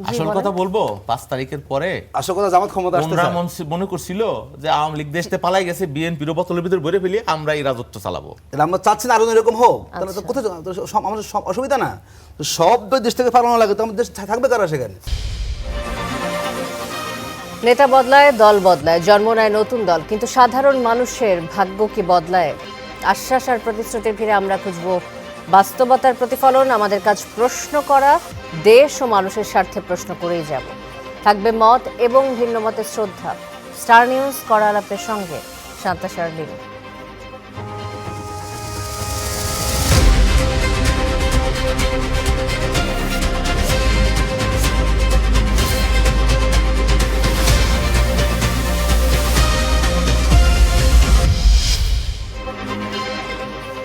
আসল কথা বলবো 5 তারিখের পরে আসল কথা জামাত ক্ষমতা আসতে চায়। মনে করছিল যে আওয়ামী লীগ দেশতে পালাই গেছে, বিএনপির বোতলের ভিতর ভরে ফেলি আমরা এই রাজত্ব চালাবো। এটা আমরা চাচ্ছি না আরো এরকম হোক, তাহলে তো কোথায় আমাদের অসুবিধা না, তো সব দেশ থেকে পালানো লাগে, তো আমাদের দেশ থাকবে কারা সেখানে? নেতা বদলায়, দল বদলায়, জন্ম নেয় নতুন দল, কিন্তু সাধারণ মানুষের ভাগ্য কি বদলায়? আশ্বাস আর প্রতিশ্রুতির ভিড়ে আমরা খুঁজব বাস্তবতার প্রতিফলন। আমাদের কাজ প্রশ্ন করা, দেশ ও মানুষের স্বার্থে প্রশ্ন করেই যাব। থাকবে মত এবং ভিন্ন মতের শ্রদ্ধা। স্টার নিউজ কড়া আলাপের সঙ্গে শান্তা শারলিন।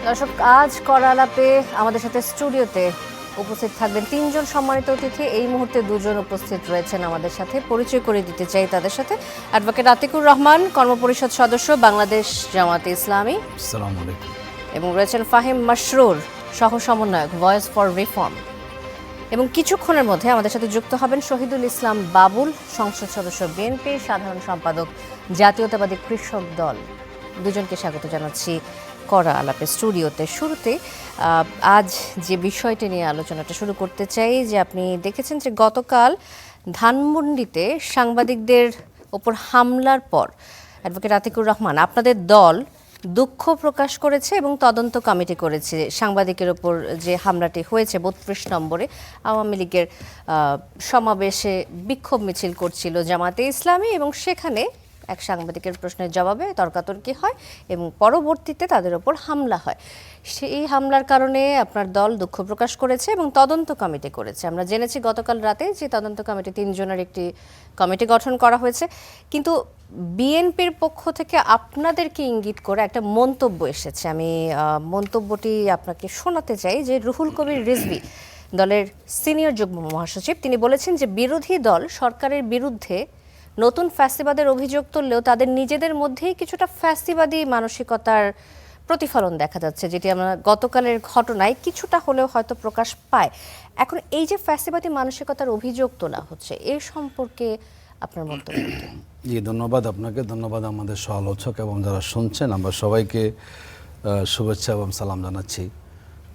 দর্শক, আজ কড়া আলাপে আমাদের সাথে স্টুডিওতে উপস্থিত থাকবেন 3 জন সম্মানিত অতিথি। এই মুহূর্তে 2 জন উপস্থিত রয়েছেন আমাদের সাথে, পরিচয় করে দিতে চাই তাদের সাথে। অ্যাডভোকেট আতিকুর রহমান, কর্মপরিষদ সদস্য, বাংলাদেশ জামাতে ইসলামী। আসসালামু আলাইকুম। এবং রয়েছেন ফাহিম মাসরুর, সহ সমন্বয়ক, ভয়েস ফর রিফর্ম। এবং কিছুক্ষণের মধ্যে আমাদের সাথে যুক্ত হবেন শহীদুল ইসলাম বাবুল, সংসদ সদস্য, বিএনপির সাধারণ সম্পাদক, জাতীয়তাবাদী কৃষক দল। দুজনকে স্বাগত জানাচ্ছি কড়া আলাপে স্টুডিওতে। শুরুতে আজ যে বিষয়টি নিয়ে আলোচনাটা শুরু করতে চাই, যে আপনি দেখেছেন যে গতকাল ধানমন্ডিতে সাংবাদিকদের ওপর হামলার পর অ্যাডভোকেট আতিকুর রহমান, আপনাদের দল দুঃখ প্রকাশ করেছে এবং তদন্ত কমিটি করেছে সাংবাদিকের ওপর যে হামলাটি হয়েছে 32 নম্বরে। আওয়ামী লীগের সমাবেশে বিক্ষোভ মিছিল করছিল জামাতে ইসলামী, এবং সেখানে এক সাংবাদিকের প্রশ্নের জবাবে তর্কাতর্কি হয় এবং পরবর্তীতে তাদের ওপর হামলা হয়। সেই হামলার কারণে আপনার দল দুঃখ প্রকাশ করেছে এবং তদন্ত কমিটি করেছে। আমরা জেনেছি গতকাল রাতে যে তদন্ত কমিটি 3 জনের একটি কমিটি গঠন করা হয়েছে, কিন্তু বিএনপির পক্ষ থেকে আপনাদেরকে ইঙ্গিত করে একটা মন্তব্য এসেছে। আমি মন্তব্যটি আপনাকে শোনাতে চাই, যে রুহুল কবির রিজভী, দলের সিনিয়র যুগ্ম মহাসচিব, তিনি বলেছেন যে বিরোধী দল সরকারের বিরুদ্ধে নতুন ফ্যাসিবাদের অভিযোগ তুললেও তাদের নিজেদের মধ্যেই কিছুটা ফ্যাসিবাদী মানসিকতার প্রতিফলন দেখা যাচ্ছে, যেটি আমরা গতকালের ঘটনায় কিছুটা হলেও হয়তো প্রকাশ পায়। এখন এই যে ফ্যাসিবাদী মানসিকতার অভিযোগ তোলা হচ্ছে, এর সম্পর্কে আপনার মন্তব্য কি? জি, ধন্যবাদ আপনাকে, ধন্যবাদ আমাদের সহ-আলোচক এবং যারা শুনছেন। আমরা সবাইকে শুভেচ্ছা এবং সালাম জানাচ্ছি।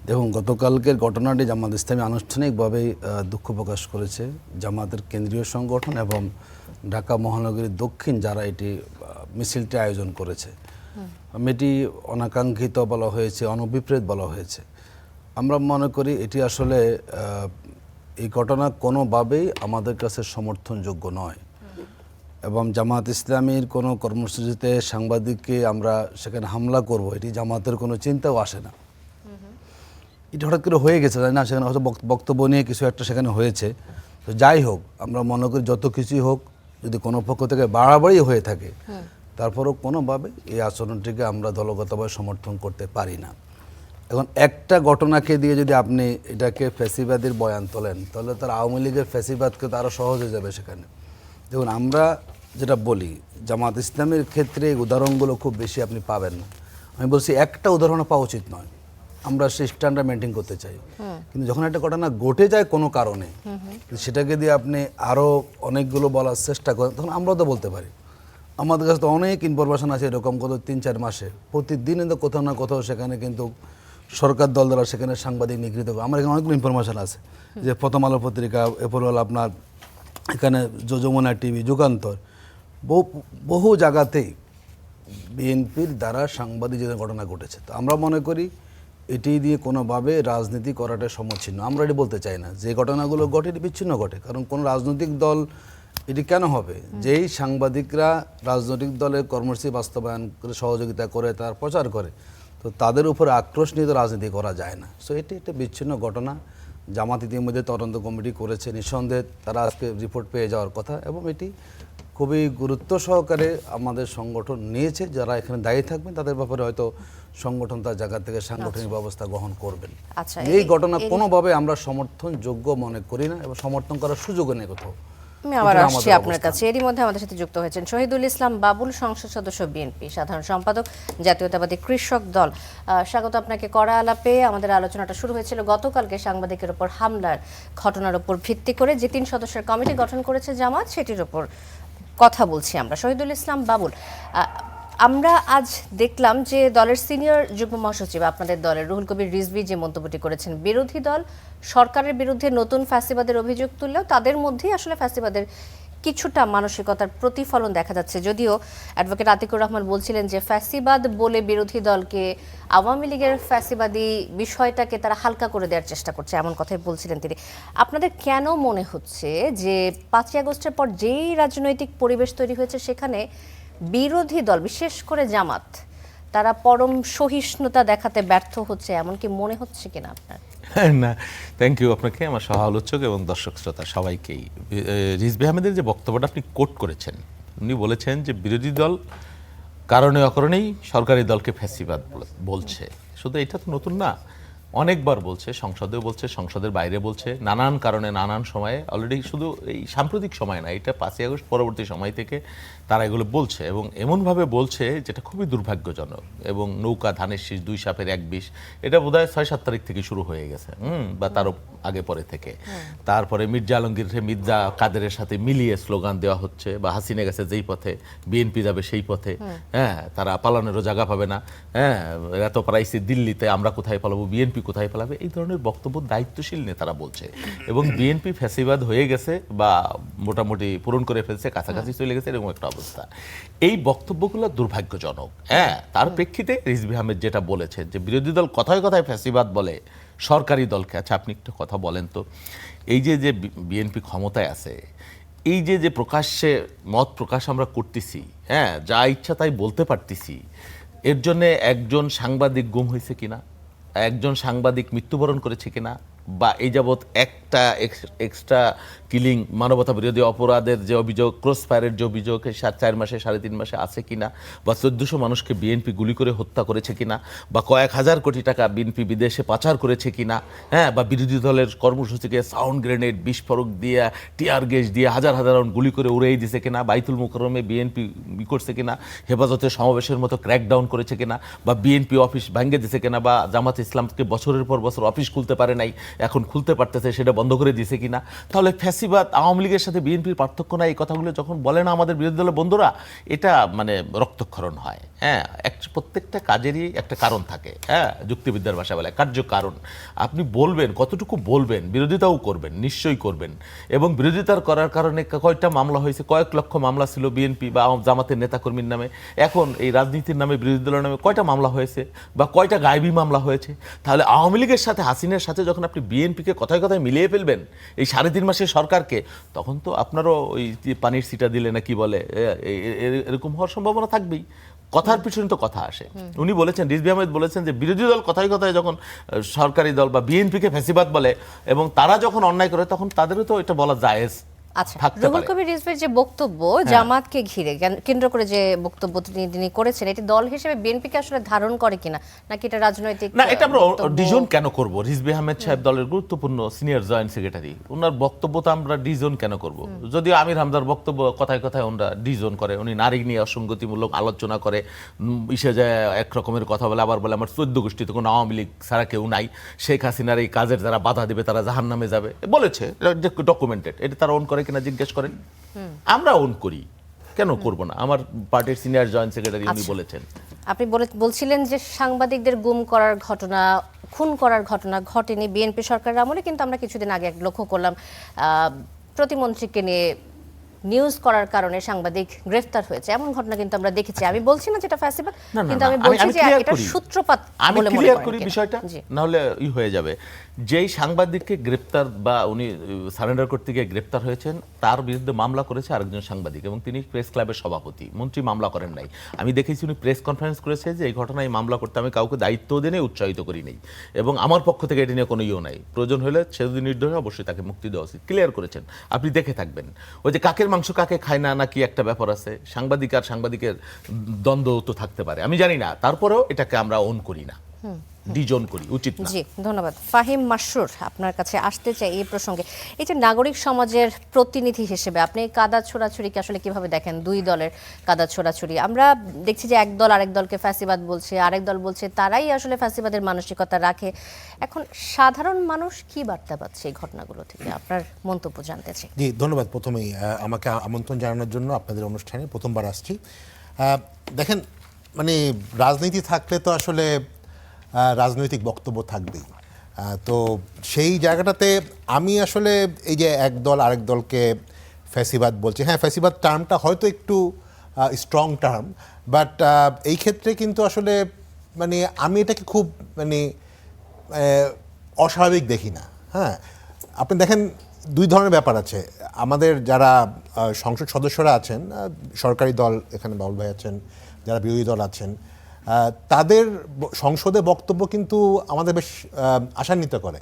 দেখুন, গতকালকের ঘটনাটি জামাত ইসলামী আনুষ্ঠানিকভাবেই দুঃখ প্রকাশ করেছে। জামাতের কেন্দ্রীয় সংগঠন এবং ঢাকা মহানগরীর দক্ষিণ যারা এটি মিছিলটি আয়োজন করেছে, এটি অনাকাঙ্ক্ষিত বলা হয়েছে, অনভিপ্রেত বলা হয়েছে। আমরা মনে করি এটি আসলে এই ঘটনা কোনোভাবেই আমাদের কাছে সমর্থনযোগ্য নয়, এবং জামাত ইসলামীর কোনো কর্মসূচিতে সাংবাদিককে আমরা সেখানে হামলা করব, এটি জামাতের কোনো চিন্তাও আসে না। এটা হঠাৎ করে হয়ে গেছে, তাই না? সেখানে হয়তো বক্তব্য নিয়ে কিছু একটা সেখানে হয়েছে। তো যাই হোক, আমরা মনে করি যত কিছুই হোক, যদি কোনো পক্ষ থেকে বাড়াবাড়ি হয়ে থাকে, তারপরেও কোনোভাবে এই আচরণটিকে আমরা দলগতভাবে সমর্থন করতে পারি না। এখন একটা ঘটনাকে দিয়ে যদি আপনি এটাকে ফ্যাসিবাদের বয়ান তোলেন, তাহলে তার আওয়ামী লীগের ফ্যাসিবাদকে তো আরও সহজ হয়ে যাবে সেখানে। দেখুন, আমরা যেটা বলি, জামাত ইসলামের ক্ষেত্রে এই উদাহরণগুলো খুব বেশি আপনি পাবেন না। আমি বলছি একটা উদাহরণও পাওয়া উচিত নয়, আমরা সেই স্ট্যান্ডার্ড মেনটেন করতে চাই। কিন্তু যখন একটা ঘটনা ঘটে যায় কোনো কারণে, সেটাকে দিয়ে আপনি আরও অনেকগুলো বলার চেষ্টা করেন, তখন আমরাও তো বলতে পারি। আমাদের কাছে তো অনেক ইনফরমেশন আছে এরকম, গত 3-4 মাসে প্রতিদিন কিন্তু কোথাও না কোথাও সেখানে কিন্তু সরকার দল দ্বারা সেখানে সাংবাদিক নিগৃহীত করে। আমার এখানে অনেকগুলো ইনফরমেশন আছে, যে প্রথম আলো পত্রিকা, এরপর হল আপনার এখানে যমুনা টিভি, যুগান্তর, বহু জায়গাতেই বিএনপির দ্বারা সাংবাদিকদের ঘটনা ঘটেছে। তো আমরা মনে করি এটি দিয়ে কোনোভাবে রাজনীতি করাটা সমচ্ছিন্ন। আমরা এটি বলতে চাই না যে ঘটনাগুলো ঘটে এটি বিচ্ছিন্ন ঘটে, কারণ কোনো রাজনৈতিক দল এটি কেন হবে? যেই সাংবাদিকরা রাজনৈতিক দলের কর্মসূচি বাস্তবায়ন করে সহযোগিতা করে, তার প্রচার করে, তো তাদের উপরে আক্রোশ নিয়ে তো রাজনীতি করা যায় না। সো এটি একটা বিচ্ছিন্ন ঘটনা। জামাত ইতিমধ্যে তদন্ত কমিটি করেছে, নিঃসন্দেহে তারা আজকে রিপোর্ট পেয়ে যাওয়ার কথা, এবং এটি খুবই গুরুত্ব সহকারে আমাদের সংগঠন নিয়েছে। যারা এখানে দায়ী থাকবেন তাদের ব্যাপারে হয়তো সংগঠন তার জায়গা থেকে সাংগঠনিক ব্যবস্থা গ্রহণ করবেন। এই ঘটনা কোনোভাবে আমরা সমর্থনযোগ্য মনে করি না, এবং সমর্থন করার সুযোগও নেই কোথাও। আমি আবার এটাই আসছি আমাদের আপনার অবস্থান। কাছে। এরই মধ্যে আমাদের সাথে যুক্ত হয়েছেন শহীদুল ইসলাম বাবুল, সংসদ সদস্য বিএনপি, সাধারণ সম্পাদক জাতীয়তাবাদী কৃষক দল। স্বাগত আপনাকে কড়া আলাপে। আমাদের আলোচনাটা শুরু হয়েছিল গতকালকে সাংবাদিকের উপর হামলার ঘটনার উপর ভিত্তি করে যে 3 সদস্যের কমিটি গঠন করেছে জামাত, সেটির উপর কথা বলছি আমরা। শহীদুল ইসলাম বাবুল, আমরা আজ দেখলাম যে দলের সিনিয়র যুগ্ম মহাসচিব আপনাদের দলের রুহুল কবির রিজভী যে মন্তব্যটি করেছেন, বিরোধী দল সরকারের বিরুদ্ধে নতুন ফ্যাসিবাদের অভিযোগ তুললেও তাদের মধ্যেই আসলে ফ্যাসিবাদের কিছুটা মানসিকতার প্রতিফলন দেখা যাচ্ছে। যদিও অ্যাডভোকেট আতিকুর রহমান বলছিলেন যে ফ্যাসিবাদ বলে বিরোধী দলকে আওয়ামী লীগের ফ্যাসিবাদী বিষয়টাকে তারা হালকা করে দেওয়ার চেষ্টা করছে, এমন কথাই বলছিলেন তিনি। আপনাদের কেন মনে হচ্ছে যে 5ই আগস্টের পর যেই রাজনৈতিক পরিবেশ তৈরি হয়েছে সেখানে বিরোধী দল বিশেষ করে জামাত তারা পরম সহিষ্ণুতা দেখাতে ব্যর্থ হচ্ছে, এমন কি মনে হচ্ছে কিনা আপনার? না, থ্যাংক ইউ আপনাকে, আমার সহ আলোচক এবং দর্শক শ্রোতা সবাইকেই। রিজভী আহমেদের যে বক্তব্যটা আপনি কোট করেছেন, উনি বলেছেন যে বিরোধী দল কারণে অকারণেই সরকারি দলকে ফ্যাসিবাদ বলছে। শুধু এটা তো নতুন না, অনেকবার বলছে, সংসদেও বলছে, সংসদের বাইরে বলছে, নানান কারণে নানান সময়ে। অলরেডি শুধু এই সাম্প্রতিক সময় না, এটা 5ই আগস্ট পরবর্তী সময় থেকে তারা এগুলো বলছে এবং এমনভাবে বলছে যেটা খুবই দুর্ভাগ্যজনক। এবং নৌকা ধানের শীষ 2 সাপের 1 বিষ, এটা বোধহয় 6-7 তারিখ থেকে শুরু হয়ে গেছে, বা তারও আগে পরে থেকে। তারপরে মির্জা আলমগীর মির্জা কাদেরের সাথে মিলিয়ে স্লোগান দেওয়া হচ্ছে, বা হাসিনা গেছে যেই পথে বিএনপি যাবে সেই পথে, হ্যাঁ, তারা পালানোরও জায়গা পাবে না, হ্যাঁ, এত প্রাইসে দিল্লিতে, আমরা কোথায় পালাবো, বিএনপি কোথায় পালাবে, এই ধরনের বক্তব্য দায়িত্বশীল নেতারা বলছে। এবং বিএনপি ফ্যাসিবাদ হয়ে গেছে বা মোটামুটি পূরণ করে ফেলছে, কাছাকাছি চলে গেছে, এরকম একটা অবস্থা। এই বক্তব্যগুলো দুর্ভাগ্যজনক। হ্যাঁ, তার প্রেক্ষিতে রিজভী আহমেদ যেটা বলেছেন যে বিরোধী দল কথায় কথায় ফ্যাসিবাদ বলে সরকারি দলকে। আচ্ছা, আপনি একটু কথা বলেন তো, এই যে যে বিএনপি ক্ষমতায় আছে, এই যে যে প্রকাশ্যে মত প্রকাশ আমরা করতেছি, হ্যাঁ, যা ইচ্ছা তাই বলতে পারতেছি, এর জন্যে একজন সাংবাদিক গুম হয়েছে কিনা, একজন সাংবাদিক মৃত্যুবরণ করেছে কিনা, বা এই যাবৎ একটা এক্সট্রা কিলিং, মানবতা বিরোধী অপরাধের যে অভিযোগ, ক্রস ফায়ারের যে অভিযোগ 4 মাসে 3.5 মাসে আছে কিনা, বা 1400 মানুষকে বিএনপি গুলি করে হত্যা করেছে কিনা, বা কয়েক হাজার কোটি টাকা বিএনপি বিদেশে পাচার করেছে কিনা, হ্যাঁ, বা বিরোধী দলের কর্মসূচিকে সাউন্ড গ্রেনেড, বিস্ফোরক দিয়ে, টিয়ার গ্যাস দিয়ে হাজার হাজার রাউন্ড গুলি করে উড়িয়ে দিয়েছে কিনা, বাইতুল মুকাররমে বিএনপি করছে কিনা, হেফাজতে সমাবেশের মতো ক্র্যাকডাউন করেছে কিনা, বা বিএনপি অফিস ভেঙে দিয়েছে কিনা, বা জামাত ইসলামকে বছরের পর বছর অফিস খুলতে পারে নাই, এখন খুলতে পারতেছে, সেটা বন্ধ করে দিয়েছে কিনা। তাহলে ফ্যাসিবাদ আওয়ামী লীগের সাথে বিএনপির পার্থক্য নাই, এই কথাগুলো যখন বলে না আমাদের বিরোধী দলের বন্ধুরা, এটা মানে রক্তক্ষরণ হয়। হ্যাঁ, প্রত্যেকটা কাজেরই একটা কারণ থাকে, হ্যাঁ, যুক্তিবিদ্যার ভাষা বলে কার্যকারণ। আপনি বলবেন, কতটুকু বলবেন, বিরোধিতাও করবেন, নিশ্চয়ই করবেন। এবং বিরোধিতার করার কারণে কয়টা মামলা হয়েছে, কয়েক লক্ষ মামলা ছিল বিএনপি বা জামাতের নেতাকর্মীর নামে, এখন এই রাজনীতির নামে, বিরোধী দলের নামে কয়টা মামলা হয়েছে, বা কয়টা গায়েবী মামলা হয়েছে। তাহলে আওয়ামী লীগের সাথে, হাসিনার সাথে যখন আপনি বিএনপিকে কথায় কথায় মিলিয়ে ফেলবেন এই 3.5 মাসের সরকারকে, তখন তো আপনারও ওই পানির সিটা দিলে না কি বলে, এরকম হওয়ার সম্ভাবনা থাকবেই। কথার পিছনে তো কথা আসে। উনি বলেছেন, রিজভী আহমেদ বলেছেন যে বিরোধী দল কথায় কথায় যখন সরকারি দল বা বিএনপিকে ফ্যাসিবাদ বলে এবং তারা যখন অন্যায় করে, তখন তাদেরও তো এটা বলা জায়েজ। আচ্ছা, রুহুল কবির রিজভীর যে বক্তব্য জামাতকে ঘিরে কেন্দ্র করে যে বক্তব্য তিনি করেছেন, এটি দল হিসেবে বিএনপিকে আসলে ধারণ করে কিনা, নাকি এটা রাজনৈতিক? না, এটা আমরা ডিজন কেন করব? রিজভী আহমেদ সাহেব দলের গুরুত্বপূর্ণ সিনিয়র জয়েন্ট সেক্রেটারি, ওনার বক্তব্য তো আমরা ডিজন কেন করব? যদিও আমির হামজার বক্তব্য কথায় কথায় ওনারা ডিজন করে, উনি নারী নিয়ে অসঙ্গতিমূলক আলোচনা করে, ইসে যায় এক রকমের কথা বলে, আবার বলে আমার 14 গোষ্ঠীতে কোনো আওয়ামী লীগ ছাড়া কেউ নাই, শেখ হাসিনার এই কাজের যারা বাধা দেবে তারা জাহান্নামে যাবে, বলেছে, ডকুমেন্টেড। এটা তারা অন করে কিনা জিজ্ঞেস করেন, আমরা অন করি, কেন করব না? আমার পার্টির সিনিয়র জয়েন্ট সেক্রেটারি উনি বলেছেন। আপনি বলছিলেন যে সাংবাদিকদের গুম করার ঘটনা, খুন করার ঘটনা ঘটেনি বিএনপি সরকারের আমলে, কিন্তু আমরা কিছুদিন আগে লক্ষ্য করলাম প্রতিমন্ত্রীকে নিয়ে নিউজ করার কারণে সাংবাদিক গ্রেফতার হয়েছে, এমন ঘটনা কিন্তু আমরা দেখেছি। আমি বলছি না যেটা ফ্যাসিবাদ, কিন্তু আমি বলছি যে এটা সূত্রপাত আমি বলে মনে ক্লিয়ার করি করি বিষয়টা, না হলে হয়ে যাবে। যেই সাংবাদিককে গ্রেফতার বা উনি সারেন্ডার করতে গিয়ে গ্রেফতার হয়েছেন, তার বিরুদ্ধে মামলা করেছে আরেকজন সাংবাদিক, এবং তিনি প্রেস ক্লাবের সভাপতি। মন্ত্রী মামলা করেন নাই। আমি দেখেছি উনি প্রেস কনফারেন্স করেছে যে এই ঘটনায় মামলা করতে আমি কাউকে দায়িত্ব দিয়ে উৎসাহিত করি নাই, এবং আমার পক্ষ থেকে এটা নিয়ে কোনো নাই, প্রয়োজন হলে সে যদি নির্দোষ হয় অবশ্যই তাকে মুক্তি দেওয়া উচিত, ক্লিয়ার করেছেন। আপনি দেখে থাকবেন, ওই যে কাকের মাংস কাকে খায় না নাকি একটা ব্যাপার আছে, সাংবাদিক আর সাংবাদিকের দ্বন্দ্ব তো থাকতে পারে, আমি জানি না, তারপরেও এটাকে আমরা অন করি না। ডিজোন করি, উচিত না। জি, ধন্যবাদ। ফাহিম মাসরুর, আপনার কাছে আসতে চাই এই প্রসঙ্গে। এই যে নাগরিক সমাজের প্রতিনিধি হিসেবে আপনি কাদা ছোড়াছুড়িকে আসলে কিভাবে দেখেন? দুই দলের কাদা ছোড়াছুড়ি আমরা দেখছি যে এক দল আরেক দলকে ফ্যাসিবাদ বলছে, আরেক দল বলছে তারাই আসলে ফ্যাসিবাদের মানসিকতা রাখে। এখন সাধারণ মানুষ কি বার্তা পাচ্ছে এই ঘটনাগুলো থেকে? আপনার মন্তব্য জানতে চাই। জি, ধন্যবাদ। প্রথমেই আমাকে আমন্ত্রণ জানানোর জন্য আপনাদের অনুষ্ঠানে প্রথমবার আসছি। দেখেন, মানে রাজনীতি থাকলে তো আসলে রাজনৈতিক বক্তব্য থাকবেই। তো সেই জায়গাটাতে আমি আসলে এই যে এক দল আরেক দলকে ফ্যাসিবাদ বলছে, হ্যাঁ ফ্যাসিবাদ টার্মটা হয়তো একটু স্ট্রং টার্ম, বাট এই ক্ষেত্রে কিন্তু আসলে মানে আমি এটাকে খুব মানে অস্বাভাবিক দেখি না। হ্যাঁ, আপনি দেখেন দুই ধরনের ব্যাপার আছে। আমাদের যারা সংসদ সদস্যরা আছেন, সরকারি দল, এখানে বাউল ভাই আছেন, যারা বিরোধী দল আছেন, তাদের সংসদে বক্তব্য কিন্তু আমাদের বেশ আশান্বিত করে।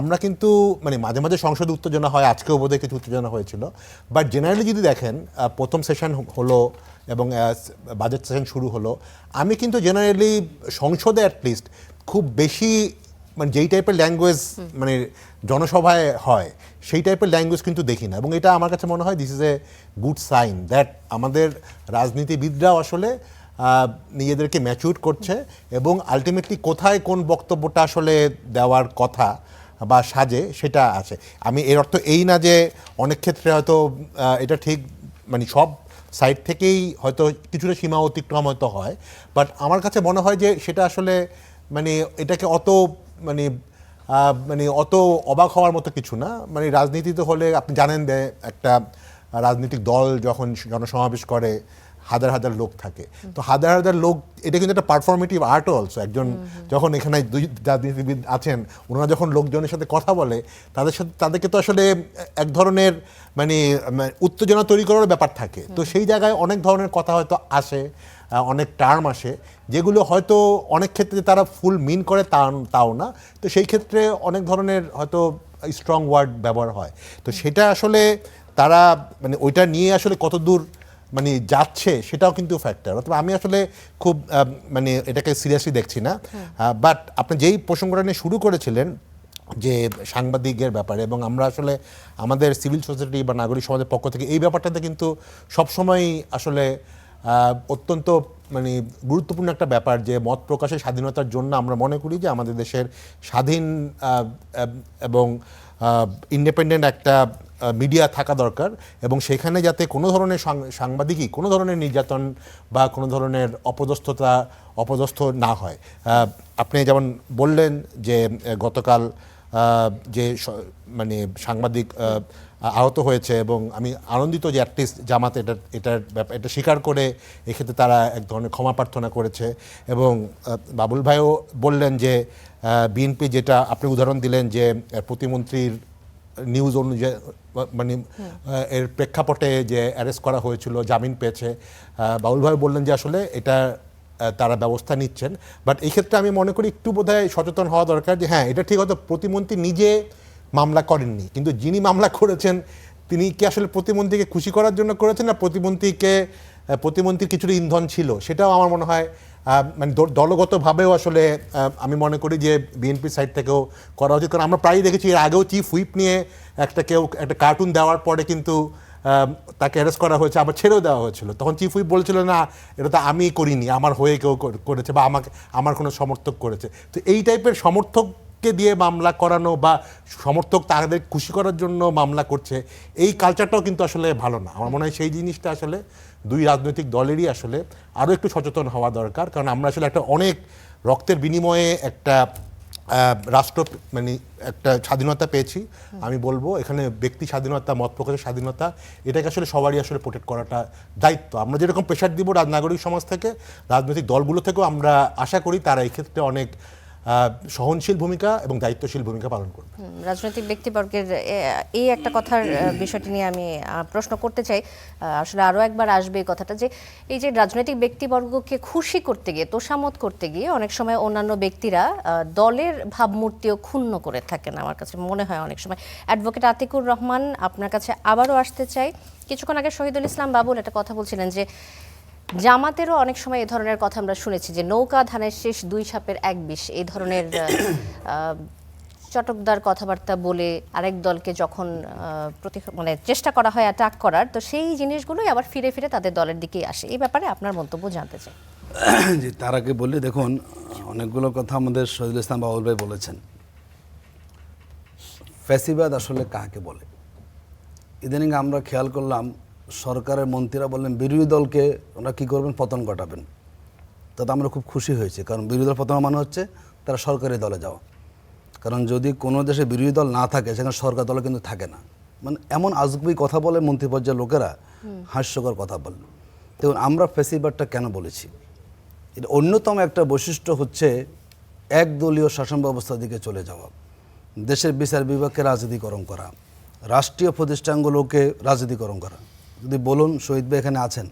আমরা কিন্তু মানে মাঝে মাঝে সংসদে উত্তেজনা হয়, আজকেও বোধহয় কিছু উত্তেজনা হয়েছিল, বাট জেনারেলি যদি দেখেন প্রথম সেশন হলো এবং বাজেট সেশন শুরু হলো, আমি কিন্তু জেনারেলি সংসদে অ্যাটলিস্ট খুব বেশি মানে যেই টাইপের ল্যাঙ্গুয়েজ মানে জনসভায় হয় সেই টাইপের ল্যাঙ্গুয়েজ কিন্তু দেখি না, এবং এটা আমার কাছে মনে হয় this is a good sign that আমাদের রাজনীতিবিদরাও আসলে নিজেদেরকে ম্যাচিউর করছে এবং আলটিমেটলি কোথায় কোন বক্তব্যটা আসলে দেওয়ার কথা বা সাজে সেটা আছে। আমি এর অর্থ এই না যে অনেক ক্ষেত্রে হয়তো এটা ঠিক মানে সব সাইড থেকেই হয়তো কিছুটা সীমা অতিক্রম হয়তো হয়, বাট আমার কাছে মনে হয় যে সেটা আসলে মানে এটাকে অত মানে মানে অত অবাক হওয়ার মতো কিছু না। মানে রাজনীতিতে হলে আপনি জানেন যে একটা রাজনৈতিক দল যখন জনসমাবেশ করে হাজার হাজার লোক থাকে, তো হাজার হাজার লোক, এটা কিন্তু একটা পারফরমেটিভ আর্ট অলসো। একজন যখন এখানে দুই রাজনীতিবিদ আছেন, ওনারা যখন লোকজনের সাথে কথা বলে তাদেরকে তো আসলে এক ধরনের মানে উত্তেজনা তৈরি করার ব্যাপার থাকে। তো সেই জায়গায় অনেক ধরনের কথা হয়তো আসে, অনেক টার্ম আসে যেগুলো হয়তো অনেক ক্ষেত্রে তারা ফুল মিন করে তাও না। তো সেই ক্ষেত্রে অনেক ধরনের হয়তো স্ট্রং ওয়ার্ড ব্যবহার হয়। তো সেটা আসলে তারা মানে ওইটা নিয়ে আসলে কতদূর মানে যাচ্ছে সেটাও কিন্তু ফ্যাক্টর। অথবা আমি আসলে খুব মানে এটাকে সিরিয়াসলি দেখছি না। বাট আপনি যেই প্রসঙ্গটা নিয়ে শুরু করেছিলেন যে সাংবাদিকের ব্যাপারে, এবং আমরা আসলে আমাদের সিভিল সোসাইটি বা নাগরিক সমাজের পক্ষ থেকে এই ব্যাপারটাতে কিন্তু সবসময়ই আসলে অত্যন্ত মানে গুরুত্বপূর্ণ একটা ব্যাপার যে মত প্রকাশের স্বাধীনতার জন্য আমরা মনে করি যে আমাদের দেশের স্বাধীন এবং ইন্ডিপেন্ডেন্ট একটা মিডিয়া থাকা দরকার, এবং সেখানে যাতে কোনো ধরনের সাংবাদিকই কোনো ধরনের নির্যাতন বা কোনো ধরনের অপদস্থ না হয়। আপনি যেমন বললেন যে গতকাল যে মানে সাংবাদিক আহত হয়েছে, এবং আমি আনন্দিত যে অ্যাটলিস্ট জামাত এটা স্বীকার করে এক্ষেত্রে তারা এক ধরনের ক্ষমা প্রার্থনা করেছে। এবং বাবুল ভাইও বললেন যে বিএনপি যেটা আপনি উদাহরণ দিলেন যে প্রতিমন্ত্রীর নিউজ অনুযায়ী মানে এর প্রেক্ষাপটে যে অ্যারেস্ট করা হয়েছিল, জামিন পেয়েছে, বাবুল ভাই বললেন যে আসলে এটা তারা ব্যবস্থা নিচ্ছেন। বাট এই ক্ষেত্রে আমি মনে করি একটু বোধহয় সচেতন হওয়া দরকার যে হ্যাঁ এটা ঠিক হয়তো প্রতিমন্ত্রী নিজে মামলা করেননি, কিন্তু যিনি মামলা করেছেন তিনি কি আসলে প্রতিমন্ত্রীকে খুশি করার জন্য করেছেন, না প্রতিমন্ত্রীর কিছুটা ইন্ধন ছিল, সেটাও আমার মনে হয় মানে দলগতভাবেও আসলে আমি মনে করি যে বিএনপি সাইড থেকেও করা উচিত। কারণ আমরা প্রায়ই দেখেছি এর আগেও চিফ হুইপ নিয়ে একটা কার্টুন দেওয়ার পরে কিন্তু তাকে অ্যারেস্ট করা হয়েছে, আবার ছেড়েও দেওয়া হয়েছিল। তখন চিফ হুইপ বলছিল না এটা তো আমি করিনি, আমার হয়ে কেউ করেছে বা আমার কোনো সমর্থক করেছে। তো এই টাইপের সমর্থককে দিয়ে মামলা করানো বা সমর্থক তাদের খুশি করার জন্য মামলা করছে, এই কালচারটাও কিন্তু আসলে ভালো না। আমার মনে হয় সেই জিনিসটা আসলে দুই রাজনৈতিক দলেরই আসলে আরও একটু সচেতন হওয়া দরকার। কারণ আমরা আসলে একটা অনেক রক্তের বিনিময়ে একটা রাষ্ট্র মানে একটা স্বাধীনতা পেয়েছি। আমি বলবো এখানে ব্যক্তি স্বাধীনতা, মত প্রকাশের স্বাধীনতা, এটাকে আসলে সবারই আসলে প্রোটেক্ট করাটা দায়িত্ব। আমরা যেরকম প্রেশার দিব নাগরিক সমাজ থেকে, রাজনৈতিক দলগুলো থেকেও আমরা আশা করি তারা এই ক্ষেত্রে অনেক সহনশীল ভূমিকা এবং দায়িত্বশীল ভূমিকা পালন করবে। রাজনৈতিক ব্যক্তিবর্গের এই একটা কথার বিষয়টি নিয়ে আমি প্রশ্ন করতে চাই, আসলে আরও একবার আসবে এই কথাটা যে এই যে রাজনৈতিক ব্যক্তিবর্গকে খুশি করতে গিয়ে, তোষামত করতে গিয়ে অনেক সময় অন্যান্য ব্যক্তিরা দলের ভাবমূর্তিও ক্ষুণ্ণ করে থাকেন আমার কাছে মনে হয় অনেক সময়। অ্যাডভোকেট আতিকুর রহমান, আপনার কাছে আবারও আসতে চাই। কিছুক্ষণ আগে শহীদুল ইসলাম বাবুল একটা কথা বলছিলেন যে জামাতেরও অনেক সময় এই ধরনের কথা আমরা শুনেছি যে নৌকা ধানের শেষ দুই সাপের এক বিষ, এই ধরনের চটকদার কথাবার্তা বলে আরেক দলকে যখন মানে চেষ্টা করা হয় অ্যাটাক করার, তো সেই জিনিসগুলোই আবার ফিরে ফিরে তাদের দলের দিকেই আসে। এই ব্যাপারে আপনার মন্তব্য জানতে চাই। জি, তার আগে বলি, দেখুন অনেকগুলো কথা আমাদের শহীদুল ইসলাম বাবুল ভাই বলেছেন। ফ্যাসিবাদ আসলে কাকে বলে? ইদানিং আমরা খেয়াল করলাম সরকারের মন্ত্রীরা বললেন বিরোধী দলকে ওরা কী করবেন, পতন ঘটাবেন। তাতে আমরা খুব খুশি হয়েছি, কারণ বিরোধী দল পতন মানে হচ্ছে তারা সরকারি দলে যাওয়া। কারণ যদি কোনো দেশে বিরোধী দল না থাকে সেখানে সরকার দলে কিন্তু থাকে না। মানে এমন আজগুবি কথা বলে মন্ত্রী পর্যায়ের লোকেরা, হাস্যকর কথা বলে। দেখুন আমরা ফ্যাসিবাদটা কেন বলেছি, এটা অন্যতম একটা বৈশিষ্ট্য হচ্ছে একদলীয় শাসন ব্যবস্থার দিকে চলে যাওয়া, দেশের বিচার বিভাগকে রাজনীতিকরণ করা, রাষ্ট্রীয় প্রতিষ্ঠানগুলোকে রাজনীতিকরণ করা। যদি বলুন, শহীদ ভাই এখানে আছেন,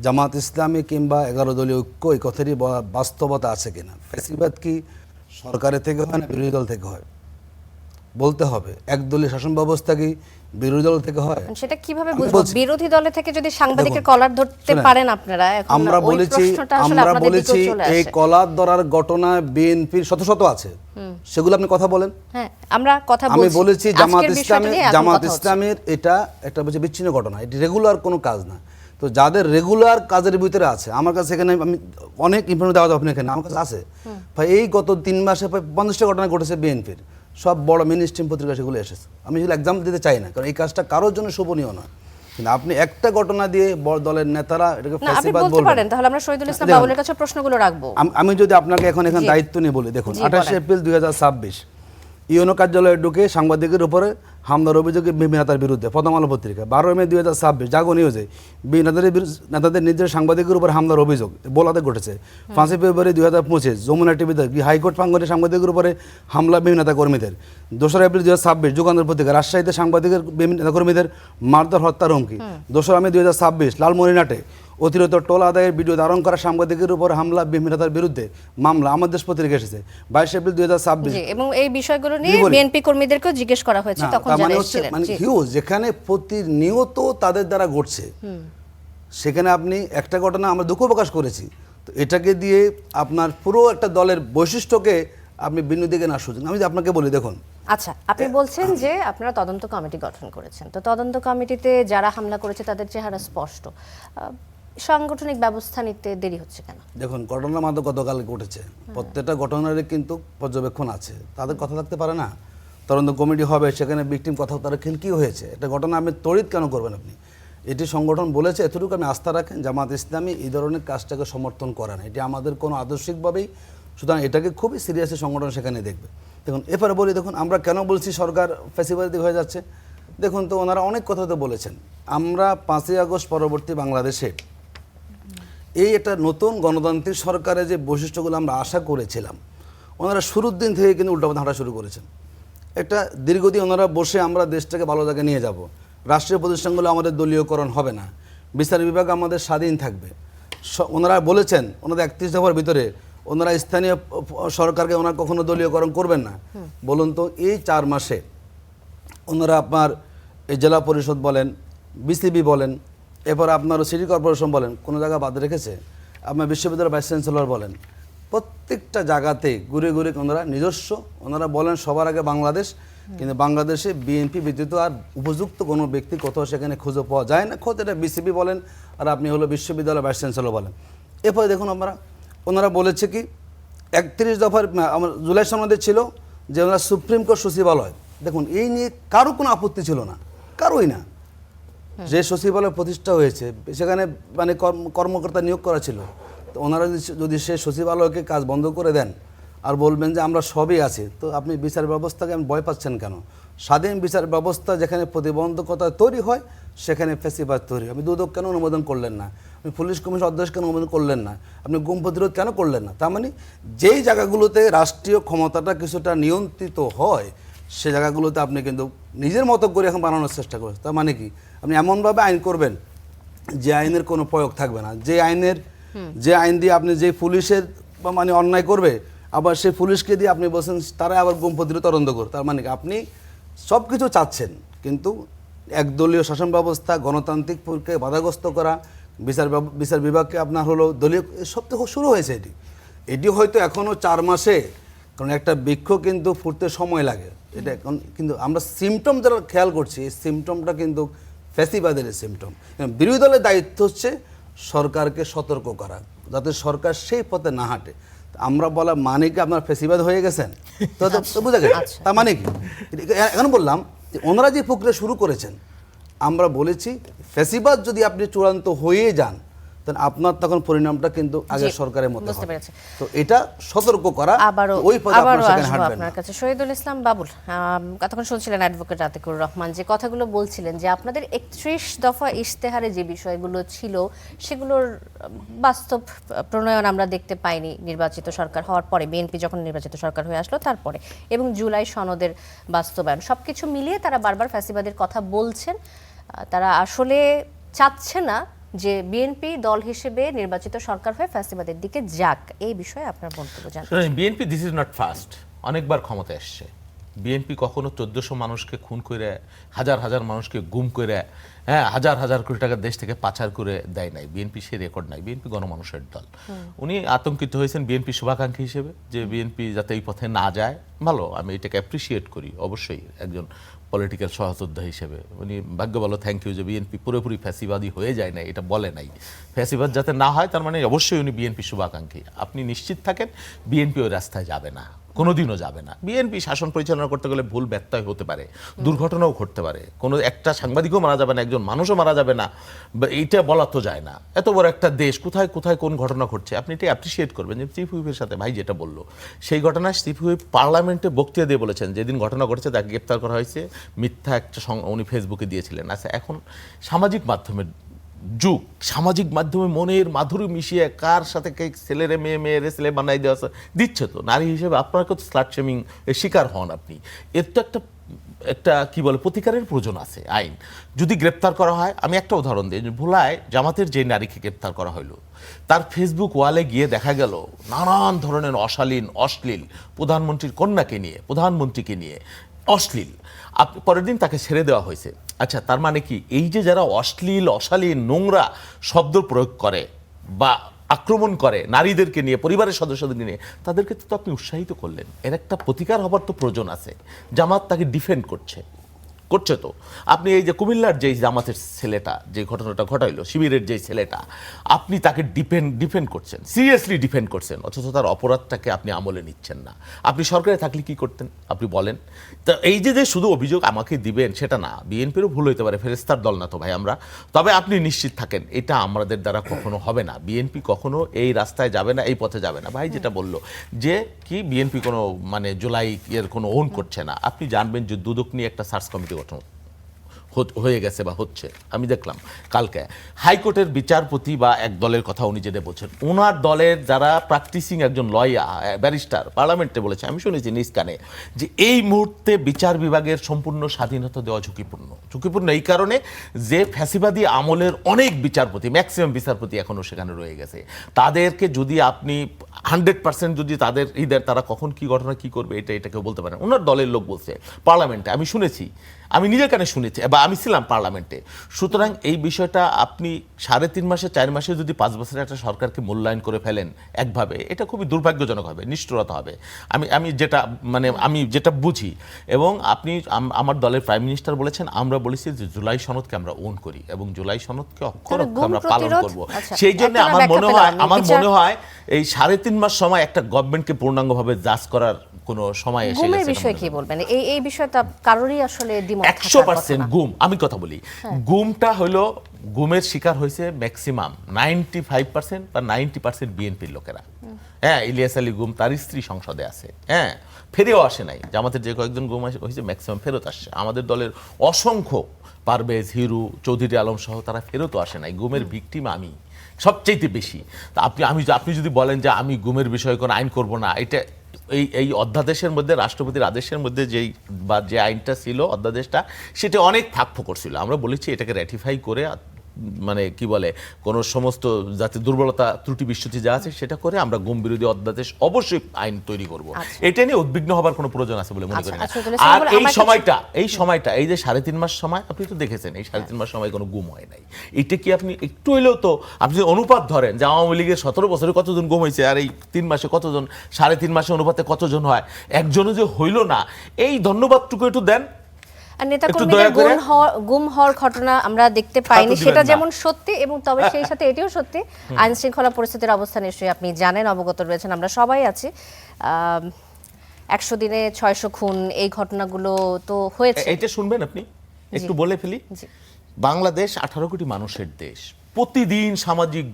জামাত ইসলামী কিংবা 11 দলীয় ঐক্য এই কথারই বাস্তবতা আছে কিনা? ফ্যাসিবাদ কি সরকারের থেকে হয় না বিরোধী দল থেকে হয়? বলতে হবে। একদলীয় শাসন ব্যবস্থা কি বিরোধী দল থেকে হয়? সেটা কিভাবে বুঝবো? বিরোধী দলে থেকে যদি সাংবাদিকের কলার ধরতে পারেন আপনারা, আমরা বলেছি এই কলার ধরার ঘটনা বিএনপির শত শত আছে, সেগুলো আপনি কথা বলেন। হ্যাঁ, আমরা কথা বলছি। আমি বলেছি জামাত ইসলামের এটা একটা বলছে বিচ্ছিন্ন ঘটনা, এটি রেগুলার কোনো কাজ না। তো যাদের রেগুলার কাজের ভিতরে আছে, আমার কাছে এখানে আমি অনেক ইনফরমেশন দেওয়া যাবে এখানে, আমার কাছে আছে ভাই, এই গত 3 মাসে প্রায় 50টা ঘটনা ঘটেছে বিএনপির, সব বড় মেইন স্ট্রিম পত্রিকা সেগুলো এসেছে। আমি সেগুলো এক্সাম্পল দিতে চাই না, কারণ এই কাজটা কারোর জন্য শোভনীয় না। কিন্তু আপনি একটা ঘটনা দিয়ে বড় দলের নেতারা এটাকে ফ্যাসিবাদ বলবেন। তাহলে আমরা শহীদুল ইসলাম বাবুলের কাছে প্রশ্নগুলো রাখবো। আমি যদি আপনাকে এখন দায়িত্ব নিয়ে বলি, দেখুন 28 এপ্রিল 2026 ইউনো কার্যালয়ে ঢুকে সাংবাদিকের উপরে হামলার অভিযোগে বিভিন্ন নেতার বিরুদ্ধে, প্রথম আলো পত্রিকা। 12 মে 2026 জাগো নিউজে নেতাদের নিজের সাংবাদিকের উপর হামলার অভিযোগ বোলাতে ঘটেছে। 5 ফেব্রুয়ারি 2025 যমুনা টিভিতে হাইকোর্ট প্রাঙ্গণে সাংবাদিকের উপরে হামলা বিভিন্ন নেতা কর্মীদের। 2 এপ্রিল 2026 যুগান্তর পত্রিকা রাজশাহীতে সাংবাদিকের বিভিন্ন নেতা কর্মীদের মারধর, হত্যার হুমকি। 2 মে 2026 লালমনিরহাটে অতিরিক্ত টোল আদায়ের ভিডিও ধারণ করা সাংবাদিকের উপর হামলা, বিভিন্নতার বিরুদ্ধে মামলা, আমার দেশ পত্রিকা এসেছে 22 এপ্রিল 2026। এবং এই বিষয়গুলো নিয়ে বিএনপি কর্মীদেরকেও জিজ্ঞেস করা হয়েছে, তখন যারা এসেছিলেন। মানে হিউজ, যেখানে প্রতিনিয়ত তাদের দ্বারা ঘটছে, সেখানে আপনি একটা ঘটনা আমরা দুঃখ প্রকাশ করেছি। তো এটাকে দিয়ে আপনার পুরো একটা দলের বৈশিষ্ট্যকে আপনি ভিন্ন দিকে না সুযোগ। আমি আপনাকে বলি, দেখুন আচ্ছা, আপনি বলছেন যে আপনারা তদন্ত কমিটি গঠন করেছেন, তো তদন্ত কমিটিতে যারা হামলা করেছে তাদের চেহারা স্পষ্ট, সাংগঠনিক ব্যবস্থা নিতে দেরি হচ্ছে কেন? দেখুন ঘটনার মাত্র গতকাল ঘটেছে, প্রত্যেকটা ঘটনারই কিন্তু পর্যবেক্ষণ আছে, তাদের কথা থাকতে পারে না। তদন্ত কমিটি হবে, সেখানে ভিকটিম কথা তারা কি হয়েছে, একটা ঘটনা আপনি তড়িৎ কেন করবেন? আপনি এটি সংগঠন বলেছে, এতটুকু আমি আস্থা রাখেন, জামাত ইসলামী এই ধরনের কাজটাকে সমর্থন করে না, এটি আমাদের কোনো আদর্শিকভাবেই, সুতরাং এটাকে খুবই সিরিয়াসলি সংগঠন সেখানে দেখবে। দেখুন এরপরে বলি, দেখুন আমরা কেন বলছি সরকার ফ্যাসিবাদী হয়ে যাচ্ছে। দেখুন তো ওনারা অনেক কথা তো বলেছেন, আমরা 5ই আগস্ট পরবর্তী বাংলাদেশে এই একটা নতুন গণতান্ত্রিক সরকারের যে বৈশিষ্ট্যগুলো আমরা আশা করেছিলাম, ওনারা শুরুর দিন থেকে কিন্তু উল্টাপাল্টা হাঁটা শুরু করেছেন। একটা দীর্ঘদিন ওনারা বসে আমরা দেশটাকে ভালো জায়গায় নিয়ে যাব, রাষ্ট্রীয় প্রতিষ্ঠানগুলো আমাদের দলীয়করণ হবে না, বিচার বিভাগ আমাদের স্বাধীন থাকবে। ওনারা বলেছেন ওনাদের 31 দফার ভিতরে ওনারা স্থানীয় সরকারকে ওনারা কখনো দলীয়করণ করবেন না। বলুন তো এই 4 মাসে ওনারা আপনার এই জেলা পরিষদ বলেন, বিসিবি বলেন, এরপর আপনার সিটি কর্পোরেশন বলেন, কোনো জায়গা বাদ রেখেছে? আপনার বিশ্ববিদ্যালয়ের ভাইস চ্যান্সেলর বলেন, প্রত্যেকটা জায়গাতে ঘুরে ঘুরে ওনারা নিজস্ব, ওনারা বলেন সবার আগে বাংলাদেশ, কিন্তু বাংলাদেশে বিএনপি ব্যতীত আর উপযুক্ত কোনো ব্যক্তি কোথাও সেখানে খুঁজে পাওয়া যায় না। খোঁজ এটা বিসিবি বলেন আর আপনি হলো বিশ্ববিদ্যালয়ের ভাইস চ্যান্সেলর বলেন। এরপরে দেখুন ওনারা বলেছে কি 31 দফার আমার জুলাই সনদে ছিল যে ওনারা সুপ্রিম কোর্ট সচিবালয়, দেখুন এই নিয়ে কারো কোনো আপত্তি ছিল না, কারোই না। যে সচিবালয় প্রতিষ্ঠা হয়েছে সেখানে মানে কর্মকর্তা নিয়োগ করা ছিল, তো ওনারা যদি সে সচিবালয়কে কাজ বন্ধ করে দেন আর বলবেন যে আমরা সবই আছি, তো আপনি বিচার ব্যবস্থাকে আমি ভয় পাচ্ছেন কেন? স্বাধীন বিচার ব্যবস্থা যেখানে প্রতিবন্ধকতা তৈরি হয় সেখানে ফ্যাসিবাদ তৈরি। আপনি দুদক কেন অনুমোদন করলেন না? আপনি পুলিশ কমিশন অধ্যক্ষ কেন অনুমোদন করলেন না? আপনি গুম প্রতিরোধ কেন করলেন না? তার মানে যেই জায়গাগুলোতে রাষ্ট্রীয় ক্ষমতাটা কিছুটা নিয়ন্ত্রিত হয় সে জায়গাগুলোতে আপনি কিন্তু নিজের মতো করে এখন বানানোর চেষ্টা করছেন। তার মানে কি আপনি এমনভাবে আইন করবেন যে আইনের কোনো প্রয়োগ থাকবে না, যে আইন দিয়ে আপনি যে পুলিশের মানে অন্যায় করবে আবার সেই পুলিশকে দিয়ে আপনি বলছেন তারা আবার গুম প্রতিরোধ তদন্ত করবে। তার মানে কি আপনি সব কিছু চাচ্ছেন, কিন্তু একদলীয় শাসন ব্যবস্থা, গণতান্ত্রিক প্রক্রিয়াকে বাধাগ্রস্ত করা, বিচার বিভাগকে আপনার হলো দলীয় সব তো শুরু হয়েছে এটি হয়তো এখনও 4 মাসে, কারণ একটা বৃক্ষ কিন্তু ফুটতে সময় লাগে, এটা এখন কিন্তু আমরা সিমটম যারা খেয়াল করছি এই সিমটমটা কিন্তু ফ্যাসিবাদের সিমটম। বিরোধী দলের দায়িত্ব হচ্ছে সরকারকে সতর্ক করা যাতে সরকার সেই পথে না হাঁটে। আমরা বলা মানে কি আপনার ফ্যাসিবাদ হয়ে গেছেন, তো বুঝা গেছে তার মানে কি। এখন বললাম যে ওনারা যে প্রক্রিয়া শুরু করেছেন, আমরা বলেছি ফ্যাসিবাদ যদি আপনি চূড়ান্ত হয়ে যান তাহলে আপনার তখন পরিণামটা কিন্তু আগের সরকারের মতো বুঝতে হবে। পেরেছি। তো এটা সতর্ক করা, আবারও ওই পথে আপনারা সেখানে আসবো হাঁটবেন না। আপনার কাছে। শহীদুল ইসলাম বাবুল, কতক্ষণ শুনছিলেন অ্যাডভোকেট আতিকুর রহমান যে কথাগুলো বলছিলেন যে আপনাদের 31 দফা ইশতেহারে যে বিষয়গুলো ছিল সেগুলোর বাস্তব প্রণয়ন আমরা দেখতে পাইনি নির্বাচিত সরকার হওয়ার পরে, বিএনপি যখন নির্বাচিত সরকার হয়ে আসলো তারপরে, এবং জুলাই সনদের বাস্তবায়ন সবকিছু মিলিয়ে তারা বারবার ফ্যাসিবাদের কথা বলছেন। তারা আসলে চাচ্ছে না যে বিএনপি দল হিসেবে নির্বাচিত সরকার হয়ে ফ্যাসিবাদের দিকে যাক। এই বিষয়ে আপনার বক্তব্য জানান। BNP this is not first, অনেকবার ক্ষমতায় আসছে। বিএনপি কখনো 1400 মানুষকে খুন করে, হাজার হাজার মানুষকে গুম করে, হ্যাঁ, হাজার হাজার কোটি টাকা দেশ থেকে পাচার করে দেয় নাই। বিএনপি সে রেকর্ড নাই। বিএনপি গণমানুষের দল। উনি আতঙ্কিত হয়েছেন বিএনপি শুভাকাঙ্ক্ষী হিসেবে যে বিএনপি যাতে এই পথে না যায়। ভালো, আমি এটাকে অ্যাপ্রিসিয়েট করি অবশ্যই একজন পলিটিক্যাল সহযোদ্ধা হিসেবে। উনি ভাগ্য ভালো, থ্যাংক ইউ যে বিএনপি পুরোপুরি ফ্যাসিবাদী হয়ে যায় না, এটা বলে নাই। ফ্যাসিবাদ যাতে না হয় তার মানে অবশ্যই উনি বিএনপি শুভাকাঙ্ক্ষী। আপনি নিশ্চিত থাকেন বিএনপি ওই রাস্তায় যাবে না, কোনোদিনও যাবে না। বিএনপি শাসন পরিচালনা করতে গেলে ভুল ব্যত্যয় হতে পারে, দুর্ঘটনাও ঘটতে পারে, কোনো একটা সাংবাদিকও মারা যাবে না, একজন মানুষও মারা যাবে না, এইটা বলা তো যায় না। এত বড় একটা দেশ, কোথায় কোথায় কোন ঘটনা ঘটছে আপনি এটা অ্যাপ্রিসিয়েট করবেন। যে চিফ হুইপের সাথে ভাই যেটা বললো, সেই ঘটনায় চিফ হুইপ পার্লামেন্টে বক্তৃতা দিয়ে বলেছেন যেদিন ঘটনা ঘটেছে তাকে গ্রেপ্তার করা হয়েছে, মিথ্যা একটা উনি ফেসবুকে দিয়েছিলেন। আচ্ছা, এখন সামাজিক মাধ্যমের যুগ, সামাজিক মাধ্যমে মনের মাধুরী মিশিয়ে কার সাথে ছেলেরে মেয়েরে ছেলে বানাই দেওয়া দিচ্ছে। তো নারী হিসেবে আপনাকে তো স্লাট শেমিং শিকার হন আপনি। এর তো একটা কি বলে প্রতিকারের প্রয়োজন আছে। আইন যদি গ্রেপ্তার করা হয়, আমি একটা উদাহরণ দিই, ভোলায় জামাতের যে নারীকে গ্রেপ্তার করা হলো, তার ফেসবুক ওয়ালে গিয়ে দেখা গেল নানান ধরনের অশালীন অশ্লীল, প্রধানমন্ত্রীর কন্যাকে নিয়ে, প্রধানমন্ত্রীকে নিয়ে অশ্লীল। পরের দিন তাকে ছেড়ে দেওয়া হয়েছে। আচ্ছা, তার মানে কি এই যে যারা অশ্লীল অশালীন নোংরা শব্দ প্রয়োগ করে বা আক্রমণ করে নারীদেরকে নিয়ে, পরিবারের সদস্যদেরকে নিয়ে, তাদেরকে তো আপনি উৎসাহিত করলেন। এর একটা প্রতিকার হবার তো প্রয়োজন আছে। জামাত তাকে ডিফেন্ড করছে তো। আপনি এই যে কুমিল্লার যেই জামাতের ছেলেটা যে ঘটনাটা ঘটাইলো, শিবিরের যেই ছেলেটা, আপনি তাকে ডিফেন্ড করছেন, সিরিয়াসলি ডিফেন্ড করছেন, অথচ তার অপরাধটাকে আপনি আমলে নিচ্ছেন না। আপনি সরকারে থাকলে কি করতেন আপনি বলেন? তা এই যে শুধু অভিযোগ আমাকে দিবেন সেটা না, বিএনপিরও ভুল হইতে পারে, ফেরেস্তার দল না তো ভাই আমরা। তবে আপনি নিশ্চিত থাকেন এটা আমাদের দ্বারা কখনো হবে না। বিএনপি কখনো এই রাস্তায় যাবে না, এই পথে যাবে না। ভাই যেটা বললো যে কি বিএনপি কোনো মানে জুলাই এর কোনো ওন করছে না, আপনি জানবেন যে দুদক নিয়ে একটা সার্চ কমিটি গঠন হয়ে গেছে বা হচ্ছে। আমি দেখলাম কালকে হাইকোর্টের বিচারপতি বা এক দলের কথা উনি যেটা বলছেন, ওনার দলের যারা প্র্যাকটিসিং একজন লয়ার ব্যারিস্টার পার্লামেন্টে বলেছে, আমি শুনেছি নিজ কানে, যে এই মুহূর্তে বিচার বিভাগের সম্পূর্ণ স্বাধীনতা দেওয়া ঝুঁকিপূর্ণ এই কারণে যে ফ্যাসিবাদী আমলের অনেক বিচারপতি, ম্যাক্সিমাম বিচারপতি এখনও সেখানে রয়ে গেছে। তাদেরকে যদি আপনি 100% যদি তাদের তারা কখন কি ঘটনা কি করবে এটা কেউ বলতে পারেন। ওনার দলের লোক বলছে পার্লামেন্টে, আমি শুনেছি, আমি নিজের কানে শুনেছি বা আমি ছিলাম পার্লামেন্টে। সুতরাং এই বিষয়টা আপনি 3.5 মাসে 4 মাসে যদি 5 বছরের একটা সরকারকে মূল্যায়ন করে ফেলেন একভাবে, এটা খুবই দুর্ভাগ্যজনক হবে, নিষ্ঠুরতা হবে। আমি যেটা বুঝি। এবং আপনি আমার দলের প্রাইম মিনিস্টার বলেছেন, আমরা বলেছি যে জুলাই সনদকে আমরা ওন করি এবং জুলাই সনদকে অক্ষর অক্ষরে আমরা পালন করব। সেই জন্য আমার মনে হয় এই 3.5 মাস সময় একটা গভর্নমেন্টকে পূর্ণাঙ্গভাবে জাজ করার কোন সময় এসে গেছে। বিষয় কি বলবেন? এই বিষয়টা কারোরই আসলে দ্বিমত 100% গুম। আমি কথা বলি, গুমটা হলো, গুমের শিকার হয়েছে ম্যাক্সিমাম 95% বা 90% বিএনপির লোকেরা। হ্যাঁ, ইলিয়াস আলী গুম, তার স্ত্রী সংসদে আছে, হ্যাঁ, ফেরেও আসে নাই। জামাতের যে কয়েকজন গুম হয়েছে ম্যাক্সিমাম ফেরত আসছে। আমাদের দলের অসংখ্য পারভেজ, হিরু, চৌধুরী আলম সহ তারা ফেরতও আসে নাই। গুমের ভিকটিম আমি সবচাইতে বেশি। তা আপনি যদি বলেন যে আমি গুমের বিষয়ে কোনো আইন করব না, এটা এই অধ্যাদেশের মধ্যে, রাষ্ট্রপতির আদেশের মধ্যে যে আইনটা ছিল অধ্যাদেশটা, সেটা অনেক ফাঁক ফোকর ছিল। আমরা বলেছি এটাকে র্যাটিফাই করে মানে কি বলে কোনো সমস্ত যাতে দুর্বলতা ত্রুটি বিচ্যুতি যা আছে সেটা করে আমরা গুম বিরোধী অধ্যাদেশ অবশ্যই আইন তৈরি করব। এটা নিয়ে উদ্বিগ্ন হবার কোনো প্রয়োজন আছে বলে মনে করি না। আর এই সময়টা এই যে 3.5 মাস সময় আপনি তো দেখেছেন, এই 3.5 মাস সময় কোনো গুম হয় নাই। এটা কি আপনি একটু হইলেও তো আপনি যদি অনুপাত ধরেন যে আওয়ামী লীগের 17 বছরে কতজন গুম হয়েছে আর এই 3 মাসে কতজন, 3.5 মাসে অনুপাতে কতজন হয়, একজনও যে হইল না, এই ধন্যবাদটুকু একটু দেন। আর নেতাকর্মীদের গুম হওয়ার ঘটনা আমরা দেখতে পাইনি, সেটা যেমন সত্যি, এবং তবে সেই সাথে এটিও সত্যি আইন শৃঙ্খলা পরিস্থিতির অবস্থা নিশ্চয়ই আপনি জানেন, অবগত রয়েছেন, আমরা সবাই আছি। 100 দিনে 600 খুন, এই ঘটনাগুলো তো হয়েছে। এইটা শুনবেন আপনি একটু বলে ফেলি। বাংলাদেশ 18 কোটি মানুষের দেশ। প্রতিদিন সামাজিক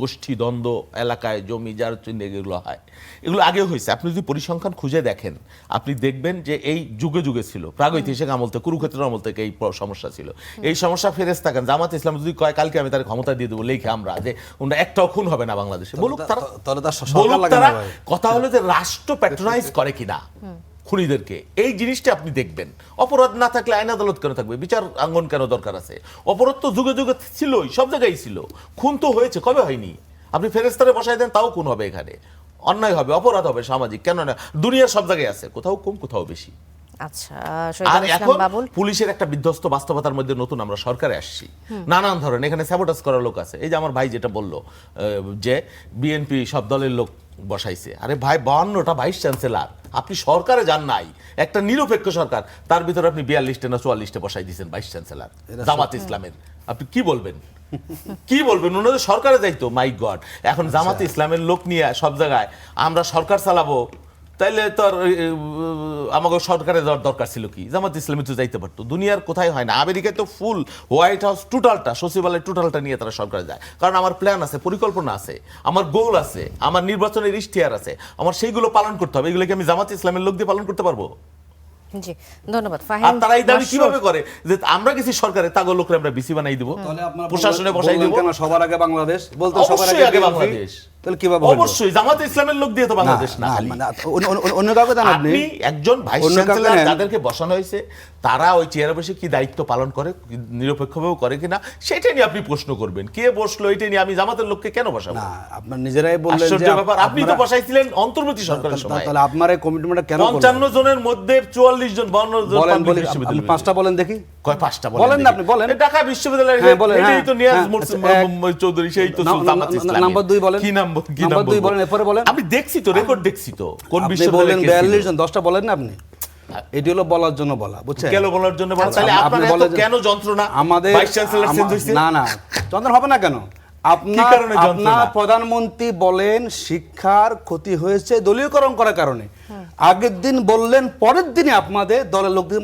গোষ্ঠী দ্বন্দ্ব, এলাকায় জমি যার চিহ্ন এগুলো হয়, এগুলো আগেও হয়েছে। আপনি যদি পরিসংখ্যান খুঁজে দেখেন আপনি দেখবেন যে এই যুগে যুগে ছিল, প্রাগৈতিহাসিক আমল থেকে, কুরুক্ষেত্রের আমল থেকে এই সমস্যা ছিল। এই সমস্যা ফেরেস থাকেন। জামাত ইসলাম যদি কয় কালকে আমি তার ক্ষমতা দিয়ে দেবো লেখে আমরা, যে ওনারা একটাও খুন হবে না বাংলাদেশে, বলুক তারা। কথা হলো যে রাষ্ট্র প্যাট্রোনাইজ করে কিনা খুনিদেরকে, এই জিনিসটা আপনি দেখবেন। অপরাধ না থাকলে আইন আদালত কেন থাকবে, বিচার আঙ্গন কেন দরকার আছে? অপরাধ তো যুগে যুগে ছিলই, সব জায়গায় ছিল। খুন তো হয়েছে, কবে হয়নি? আপনি ফেরেস্তারে বসাই দেন তাও খুন হবে, এখানে অন্যায় হবে, অপরাধ হবে সামাজিক, কেন না? দুনিয়ার সব জায়গায় আছে, কোথাও কম কোথাও বেশি। আচ্ছা, আর এখন পুলিশের একটা বিধ্বস্ত বাস্তবতার মধ্যে নতুন আমরা সরকারে আসছি, নানান ধরনের এখানে স্যাবোটাজ করার লোক আছে। এই যে আমার ভাই যেটা বলল যে বিএনপি সব দলের লোক বসাইছে, আরে ভাই 52টা ভাইস চ্যান্সেলর, আপনি সরকারে যান নাই, একটা নিরপেক্ষ সরকার, তার ভিতরে আপনি 42টা না 44টা বসাই দিয়েছেন ভাইস চ্যান্সেলর জামাত ইসলামের। আপনি কি বলবেন? কি বলবেন? ওনাদের সরকারে যাইতো, মাই গড। এখন জামাত ইসলামের লোক নিয়ে সব জায়গায় আমরা সরকার চালাবো, তাইলে তো আর আমাকে সরকারে যাওয়ার দরকার ছিল কি? জামাত ইসলামী তো যাইতে পারতো। দুনিয়ার কোথায় হয় না। আমেরিকায় তো ফুল হোয়াইট হাউস টোটালটা, সচিবালয় টোটালটা নিয়ে তারা সরকারে যায়, কারণ আমার প্ল্যান আছে, পরিকল্পনা আছে, আমার গোল আছে, আমার নির্বাচনের ইশতেহার আছে, আমার সেইগুলো পালন করতে হবে। এগুলো কি আমি জামাত ইসলামের লোক দিয়ে পালন করতে পারবো? জি, ধন্যবাদ। আর তারা এই দাবি কিভাবে করে যে আমরা কিছু সরকারে তাগো লোকরে আমরা বিসি বানাই দেব, প্রশাসনে বসাই দেব? কেন সবার আগে বাংলাদেশ বলতে, সবার আগে বাংলাদেশ, তাহলে কিভাবে? অবশ্যই জামাত ইসলামের লোক দিয়ে তো বাংলাদেশ না। অন্য কাউকে জানেন আপনি? একজন ভাইস চ্যান্সেলর যাদেরকে বসানো হয়েছে তারা ওই চেয়ারে বসে কি দায়িত্ব পালন করে, নিরপেক্ষভাবে করে কিনা, সেটা নিয়ে আপনি প্রশ্ন করবেন। কে বসলো এটা নিয়ে আমি জামাতের লোককে কেন বসাবো? না, আপনার নিজেরাই বললেন যে ব্যাপার। আপনি তো বসাইছিলেন অন্তর্বর্তী সরকারের সময়, তাহলে আপনার এই কমিটমেন্টটা কেন? 55 জনের মধ্যে 44 জন 52 জন বলেন, আপনি 5টা বলেন দেখি। কয় 5টা বলেন না, আপনি বলেন। ঢাকা বিশ্ববিদ্যালয়ের এটাই তো নিয়াজ চৌধুরী, সেই তো জামাত ইসলামী। নাম্বার 2 বলেন। কি নাম্বার? কি নাম্বার 2 বলেন, এরপরে বলেন। আমি দেখছি তো, রেকর্ড দেখছি তো, কোন আপনি বিশ্ববিদ্যালয়ে বলেন 42 জন, 10টা বলেন না আপনি? এটি হলো বলার জন্য বলা, বুঝছেন? কেন বলার জন্য বলা? তাহলে আপনারা এত কেন যন্ত্রণা? আমাদের ভাইস চ্যান্সেলর চেঞ্জ হইছে? না, যন্ত্রণা হবে না কেন? আপনার প্রধানমন্ত্রী বলেন শিক্ষার ক্ষতি হয়েছে দলীয়করণ করার কারণে। আগের দিন বললেন, পরের দিনে আপনাদের দলের লোকদের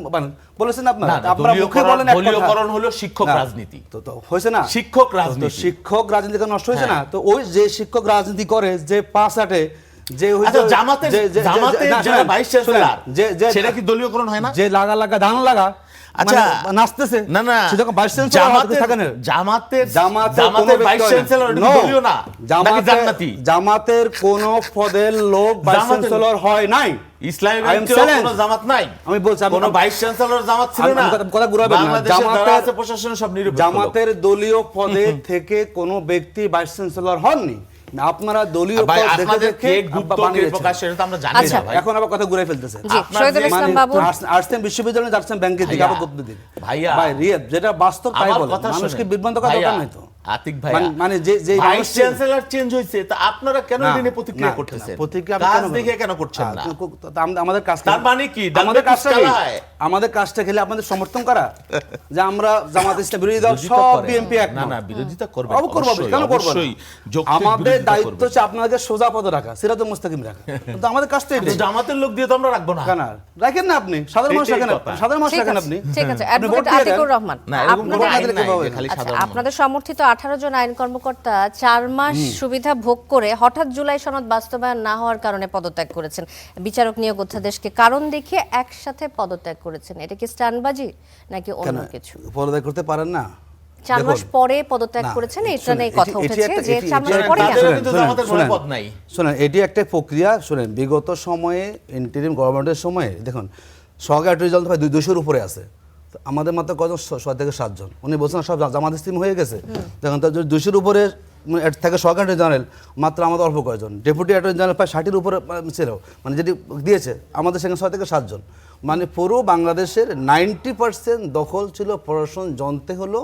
বলেছেন আপনারা। আপনারা মুখে বলেন দলীয়করণ হলো শিক্ষক রাজনীতি, তো হয়েছে না? শিক্ষক রাজনীতি, শিক্ষক রাজনীতি নষ্ট হয়েছে না? তো ওই যে শিক্ষক রাজনীতি করে, যে 5-8 যে জামাতের যারা ভাইস চ্যান্সেলর, সেটা কি দলীয়করণ হয় না? যে লাগা ধান লাগা, আচ্ছা নাচতেছে না, সেরকম ভাইস চ্যান্সেলর থাকেন। জামাতের ভাইস চ্যান্সেলর দলীয় না, নাকি জান্নাতি? জামাতের কোন পদের লোক ভাইস চ্যান্সেলর হয় নাই। ইসলামী ব্যাংকের কোনো জামাত নাই। আমি বলছি কোনো ভাইস চ্যান্সেলর জামাত ছিল না। কথা ঘুরাবেন না। জামাতের প্রশাসনের সব নিরপেক্ষ। জামাতের দলীয় পদে থেকে কোন ব্যক্তি ভাইস চ্যান্সেলর হননি। আপনারা দলীয় পদ দেখে দেখে প্রকাশ সেটা তো আমরা জানি না ভাই। এখন আবার কথা ঘুরে ফেলতেছে। শহীদুল ইসলাম বাবু আসছেন বিশ্ববিদ্যালয়ে, যাচ্ছেন ব্যাংকের দিকে, আবার করতে দিন ভাইয়া। ভাই রিয়েট যেটা বাস্তব তাই বলেন, মানুষকে বিভ্রান্ত করার দরকার নাই তো। আতিক ভাই, মানে যে ভাইস চ্যান্সেলর চেঞ্জ হইছে, তা আপনারা কেন এটা নিয়ে প্রতিক্রিয়া করতেছেন? কাজ দেখে কেন করছেন না? আমাদের কাজ, তার মানে কি? আমাদের কাজটা খেলে আপনাদের সমর্থন করা, যে আমরা জামাত ইসলাম বিরোধী দল সব বিএনপি এক। না, বিরোধিতা করবেন, অবশ্যই কেন করব না? আমাদের দায়িত্ব হচ্ছে আপনাদের সোজা পথে রাখা, সিরাতুল মুস্তাকিম রাখা, কিন্তু আমাদের কাজটা এটাই। জামাতের লোক দিয়ে তো আমরা রাখবো না। কেন রাখেন না? আপনি সাধারণ মানুষ রাখেন, সাধারণ মানুষ রাখেন আপনি। ঠিক আছে, অ্যাডভোকেট আতিকুর রহমান, আপনাদের সমর্থিত 18 জন আইন কর্মকর্তা 4 মাস সুবিধা ভোগ করে হঠাৎ জুলাই সনদ বাস্তবায়ন না হওয়ার কারণে পদত্যাগ করেছেন। বিচারক নিয়োগ অধ্যাদেশকে কারণ দেখিয়ে একসাথে পদত্যাগ করেছেন। এটা কি স্ট্যান্ডবাজি নাকি অন্য কিছু? পদত্যাগ করতে পারেন না? 4 মাস পরে পদত্যাগ করেছেন, এটা নিয়ে কথা উঠেছে যে 4 মাস পরে শুনেন, এটি একটা প্রক্রিয়া। শুনেন, বিগত সময়ে ইন্টারিম গভর্নমেন্টের সময়ে দেখুন সহকারী অ্যাটর্নি জেনারেল 200-র উপরে আছে। আমাদের মাত্র কজন 6 থেকে 7 জন। উনি বলছেন সব জামাত ইসলামী হয়ে গেছে, দেখুন তার 200-র উপরে থেকে সহকারী অ্যাটর্নি জেনারেল মাত্র আমাদের অল্প কয়েকজন, ডেপুটি অ্যাটর্নি জেনারেল প্রায় 60-র উপরে ছিল, মানে যেটি দিয়েছে আমাদের সেখানে 6 থেকে 7 জন। মানে পুরো বাংলাদেশের 90% দখল ছিল প্রশাসন যন্ত্রে হলো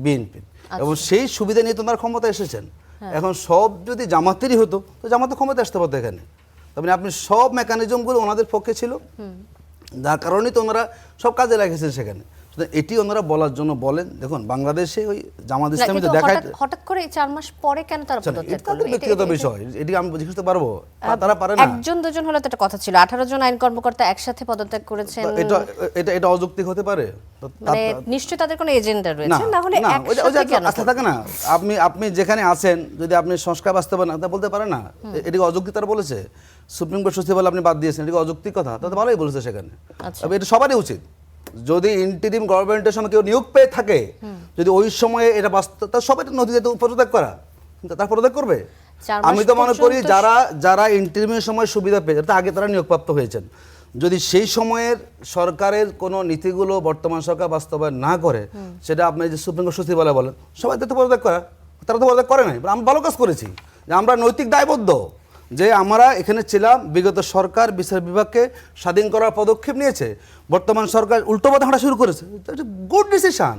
বিএনপি, এবং সেই সুবিধা নিয়ে তোমার ক্ষমতা এসেছেন। এখন সব যদি জামাতেরই হতো তো জামাতে ক্ষমতা আসতে পারতো এখানে, তারপরে আপনি সব মেকানিজমগুলো ওনাদের পক্ষে ছিল, যার কারণেই তো ওনারা সব কাজে লাগিয়েছেন সেখানে। এটি ওনারা বলার জন্য বলেন। দেখুন বাংলাদেশে ওই জামাত ইসলামী তো দেখায় হঠাৎ করে 4 মাস পরে কেন তারা পদত্যাগ করলো? ব্যক্তিগত বিষয়, এটি আমি জিজ্ঞেস করতে পারবো, তারা পারে না। একজন দুজন হলে তো একটা কথা ছিল, 18 জন আইন কর্মকর্তা একসাথে পদত্যাগ করেছেন, এটা অযৌক্তিক হতে পারে? মানে নিশ্চয়ই তাদের কোনো এজেন্ডা রয়েছে, না হলে একসাথে কেন? আচ্ছা থাকে না, আপনি যেখানে আছেন যদি আপনি সংস্কার বাস্তবায়ন তা বলতে পারেন না, এটিকে অযৌক্তিক তারা বলেছে। সুপ্রিম কোর্ট সচিব বলে আপনি বাদ দিয়েছেন, এটিকে অযৌক্তিক কথা, তাতে ভালোই বলেছে সেখানে। তবে এটা সবারই উচিত, যদি ইন্টারিম গভর্নমেন্টের সময় কেউ নিয়োগ পেয়ে থাকে, যদি ওই সময়ে এটা বাস্তব, তার সবাই নথিতে পদত্যাগ করা, তার পদত্যাগ করবে। আমি তো মনে করি যারা ইন্টারিমের সময় সুবিধা পেয়েছে তার আগে তারা নিয়োগপ্রাপ্ত হয়েছেন, যদি সেই সময়ের সরকারের কোনো নীতিগুলো বর্তমান সরকার বাস্তবায়ন না করে, সেটা আপনি যে সুপ্রিম কোর্ট সচিবালয় বলেন, সবাই তো পদত্যাগ করা, তারা তো পদত্যাগ করে নাই। আমরা ভালো কাজ করেছি যে আমরা নৈতিক দায়বদ্ধ, যে আমরা এখানে ছিলাম, বিগত সরকার বিচার বিভাগকে স্বাধীন করার পদক্ষেপ নিয়েছে, বর্তমান সরকার উল্টো পথে হাঁটা শুরু করেছে, গুড ডিসিশন,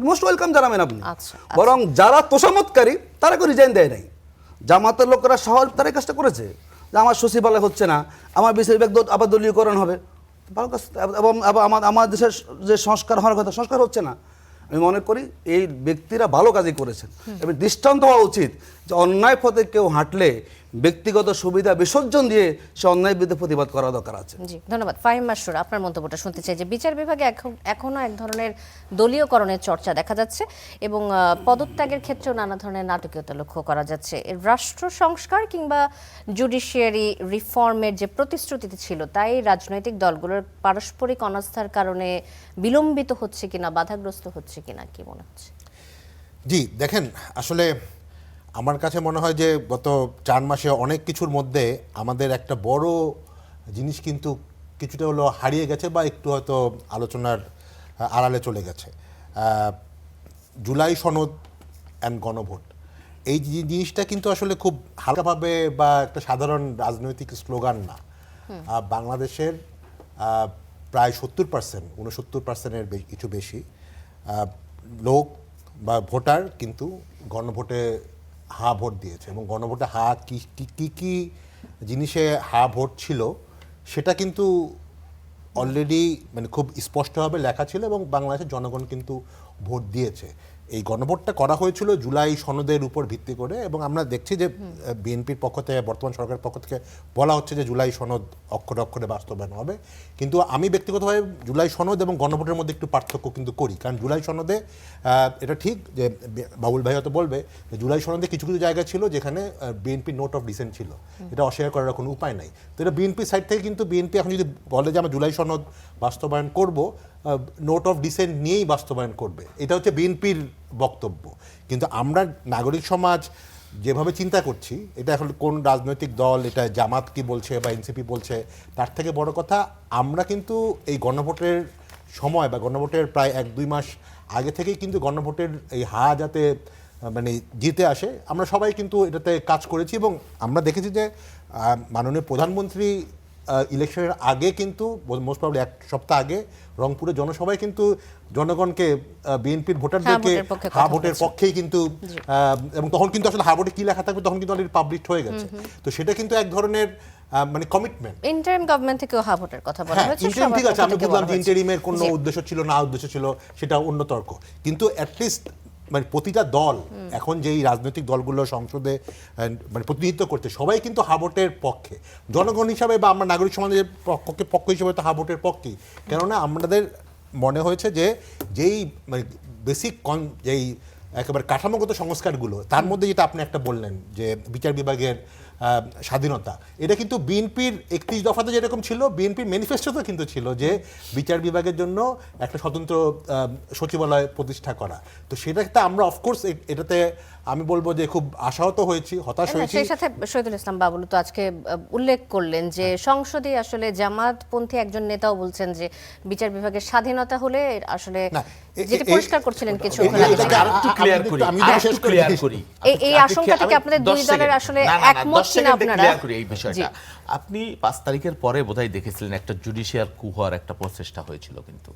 মোস্ট ওয়েলকাম জানাবেন আপনি। বরং যারা তোষামতকারী তারা কেউ রিজাইন দেয় নাই, জামাতের লোকেরা সহজ তারা কাজটা করেছে, যে আমার সচিবালয় হচ্ছে না, আমার বিচার বিভাগ আবার দলীয়করণ হবে, ভালো কাজ। এবং আমার দেশের যে সংস্কার হওয়ার কথা, সংস্কার হচ্ছে না। আমি মনে করি এই ব্যক্তিরা ভালো কাজই করেছেন, এবং দৃষ্টান্ত হওয়া উচিত যে অন্যায় পথে কেউ হাঁটলে ব্যক্তিগত সুবিধা বিসর্জন দিয়ে সে অন্যায় বিরুদ্ধে প্রতিবাদ করা দরকার আছে। জি ধন্যবাদ। ফাহিম মাশরুর, আপনার মন্তব্যটা শুনতে চাই যে বিচার বিভাগে এখনো এক ধরনের দলীয়করণের চর্চা দেখা যাচ্ছে, এবং পদত্যাগের ক্ষেত্রেও নানা ধরনের নাটকীয়তা লক্ষ্য করা যাচ্ছে। রাষ্ট্র সংস্কার কিংবা জুডিশিয়ারি রিফর্মের যে প্রতিশ্রুতি ছিল, তাই রাজনৈতিক দলগুলোর পারস্পরিক অনাস্থার কারণে বিলম্বিত হচ্ছে কিনা, বাধাগ্রস্ত হচ্ছে কিনা, কি মনে হচ্ছে? জি দেখেন, আসলে আমার কাছে মনে হয় যে গত 4 মাসে অনেক কিছুর মধ্যে আমাদের একটা বড় জিনিস কিন্তু কিছুটা হলো হারিয়ে গেছে, বা একটু হয়তো আলোচনার আড়ালে চলে গেছে। জুলাই সনদ অ্যান্ড গণভোট, এই জিনিসটা কিন্তু আসলে খুব হালকাভাবে বা একটা সাধারণ রাজনৈতিক স্লোগান না। বাংলাদেশের প্রায় 70%, 69%-এর কিছু বেশি লোক বা ভোটার কিন্তু গণভোটে হা ভোট দিয়েছে, এবং গণভোটে হা কি জিনিসে হা ভোট ছিল সেটা কিন্তু অলরেডি মানে খুব স্পষ্টভাবে লেখা ছিল, এবং বাংলাদেশের জনগণ কিন্তু ভোট দিয়েছে। এই গণভোটটা করা হয়েছিল জুলাই সনদের উপর ভিত্তি করে, এবং আমরা দেখছি যে বিএনপির পক্ষ থেকে, বর্তমান সরকারের পক্ষ থেকে বলা হচ্ছে যে জুলাই সনদ অক্ষরে অক্ষরে বাস্তবায়ন হবে। কিন্তু আমি ব্যক্তিগতভাবে জুলাই সনদ এবং গণভোটের মধ্যে একটু পার্থক্য কিন্তু করি, কারণ জুলাই সনদে এটা ঠিক যে বাবুল ভাই হয়তো বলবে যে জুলাই সনদে কিছু কিছু জায়গা ছিল যেখানে বিএনপি নোট অফ ডিসেন্ট ছিল, এটা অস্বীকার করার কোনো উপায় নাই। তো এটা বিএনপির সাইড থেকে কিন্তু বিএনপি এখন যদি বলে যে আমরা জুলাই সনদ বাস্তবায়ন করব, নোট অফ ডিসেন্ট নিয়েই বাস্তবায়ন করবে, এটা হচ্ছে বিএনপির বক্তব্য। কিন্তু আমরা নাগরিক সমাজ যেভাবে চিন্তা করছি, এটা এখন কোন রাজনৈতিক দল, এটা জামাত কি বলছে বা এনসিপি বলছে, তার থেকে বড় কথা আমরা কিন্তু এই গণভোটের সময় বা গণভোটের প্রায় 1-2 মাস আগে থেকেই কিন্তু গণভোটের এই হা যাতে মানে জিতে আসে, আমরা সবাই কিন্তু এটাতে কাজ করেছি। এবং আমরা দেখেছি যে মাননীয় প্রধানমন্ত্রী ইলেকশনের আগে কিন্তু মোস্ট প্রবাবলি 1 সপ্তাহ আগে রংপুরে জনসভায় কিন্তু জনগণকে, বিএনপির ভোটারদেরকে হা ভোটের পক্ষেই কিন্তু, এবং তখন কিন্তু আসলে হা ভোটে কি লেখা থাকবে তখন কিন্তু অলরেডি পাবলিশ হয়ে গেছে। তো সেটা কিন্তু এক ধরনের মানে কমিটমেন্ট। ইন্টারিম গভর্নমেন্ট থেকেও হা ভোটের কথা বলা হয়েছে, ইন্টারিম ঠিক আছে, আমি বুঝলাম যে ইন্টারিমের কোনো উদ্দেশ্য ছিল না উদ্দেশ্য ছিল সেটা অন্য তর্ক, কিন্তু অ্যাটলিস্ট মানে প্রতিটা দল এখন যেই রাজনৈতিক দলগুলো সংসদে মানে প্রতিনিধিত্ব করতে, সবাই কিন্তু হা ভোটের পক্ষে। জনগণ হিসাবে বা আমরা নাগরিক সমাজের পক্ষ হিসেবে তো হা ভোটের পক্ষেই, কেননা আমাদের মনে হয়েছে যে যেই মানে বেসিক যেই একেবারে কাঠামোগত সংস্কারগুলো, তার মধ্যে যেটা আপনি একটা বললেন যে বিচার বিভাগের স্বাধীনতা, এটা কিন্তু বিএনপির 31 দফাতে যেরকম ছিল, বিএনপির ম্যানিফেস্টোতে কিন্তু ছিল যে বিচার বিভাগের জন্য একটা স্বতন্ত্র সচিবালয় প্রতিষ্ঠা করা। তো সেটাতে আমরা অফকোর্স এটাতে আমি বলবো যে খুব আশাহত হয়েছি, হতাশ না, হয়েছি। সেই সাথে শহীদুল ইসলাম বাবুল তো আজকে উল্লেখ করলেন যে সংসদে আসলে জামাতপন্থী একজন নেতাও বলছেন যে বিচার বিভাগের স্বাধীনতা হলে আসলে না, যেটি পরিষ্কার করছিলেন কিছুক্ষণ আগে। এটাকে আরেকটু ক্লিয়ার করি, আমি যদি আরেকটু শেষ করে ক্লিয়ার দিই। করি। এই আশঙ্কা থেকে আপনাদের দুই দলের আসলে একমত কিনা আপনারা? ক্লিয়ার করি এই জি। বিষয়টা। আপনি 5 তারিখের পরে বোধহয় দেখেছিলেন একটা জুডিশিয়াল কু হওয়ার একটা প্রচেষ্টা হয়েছিল, কিন্তু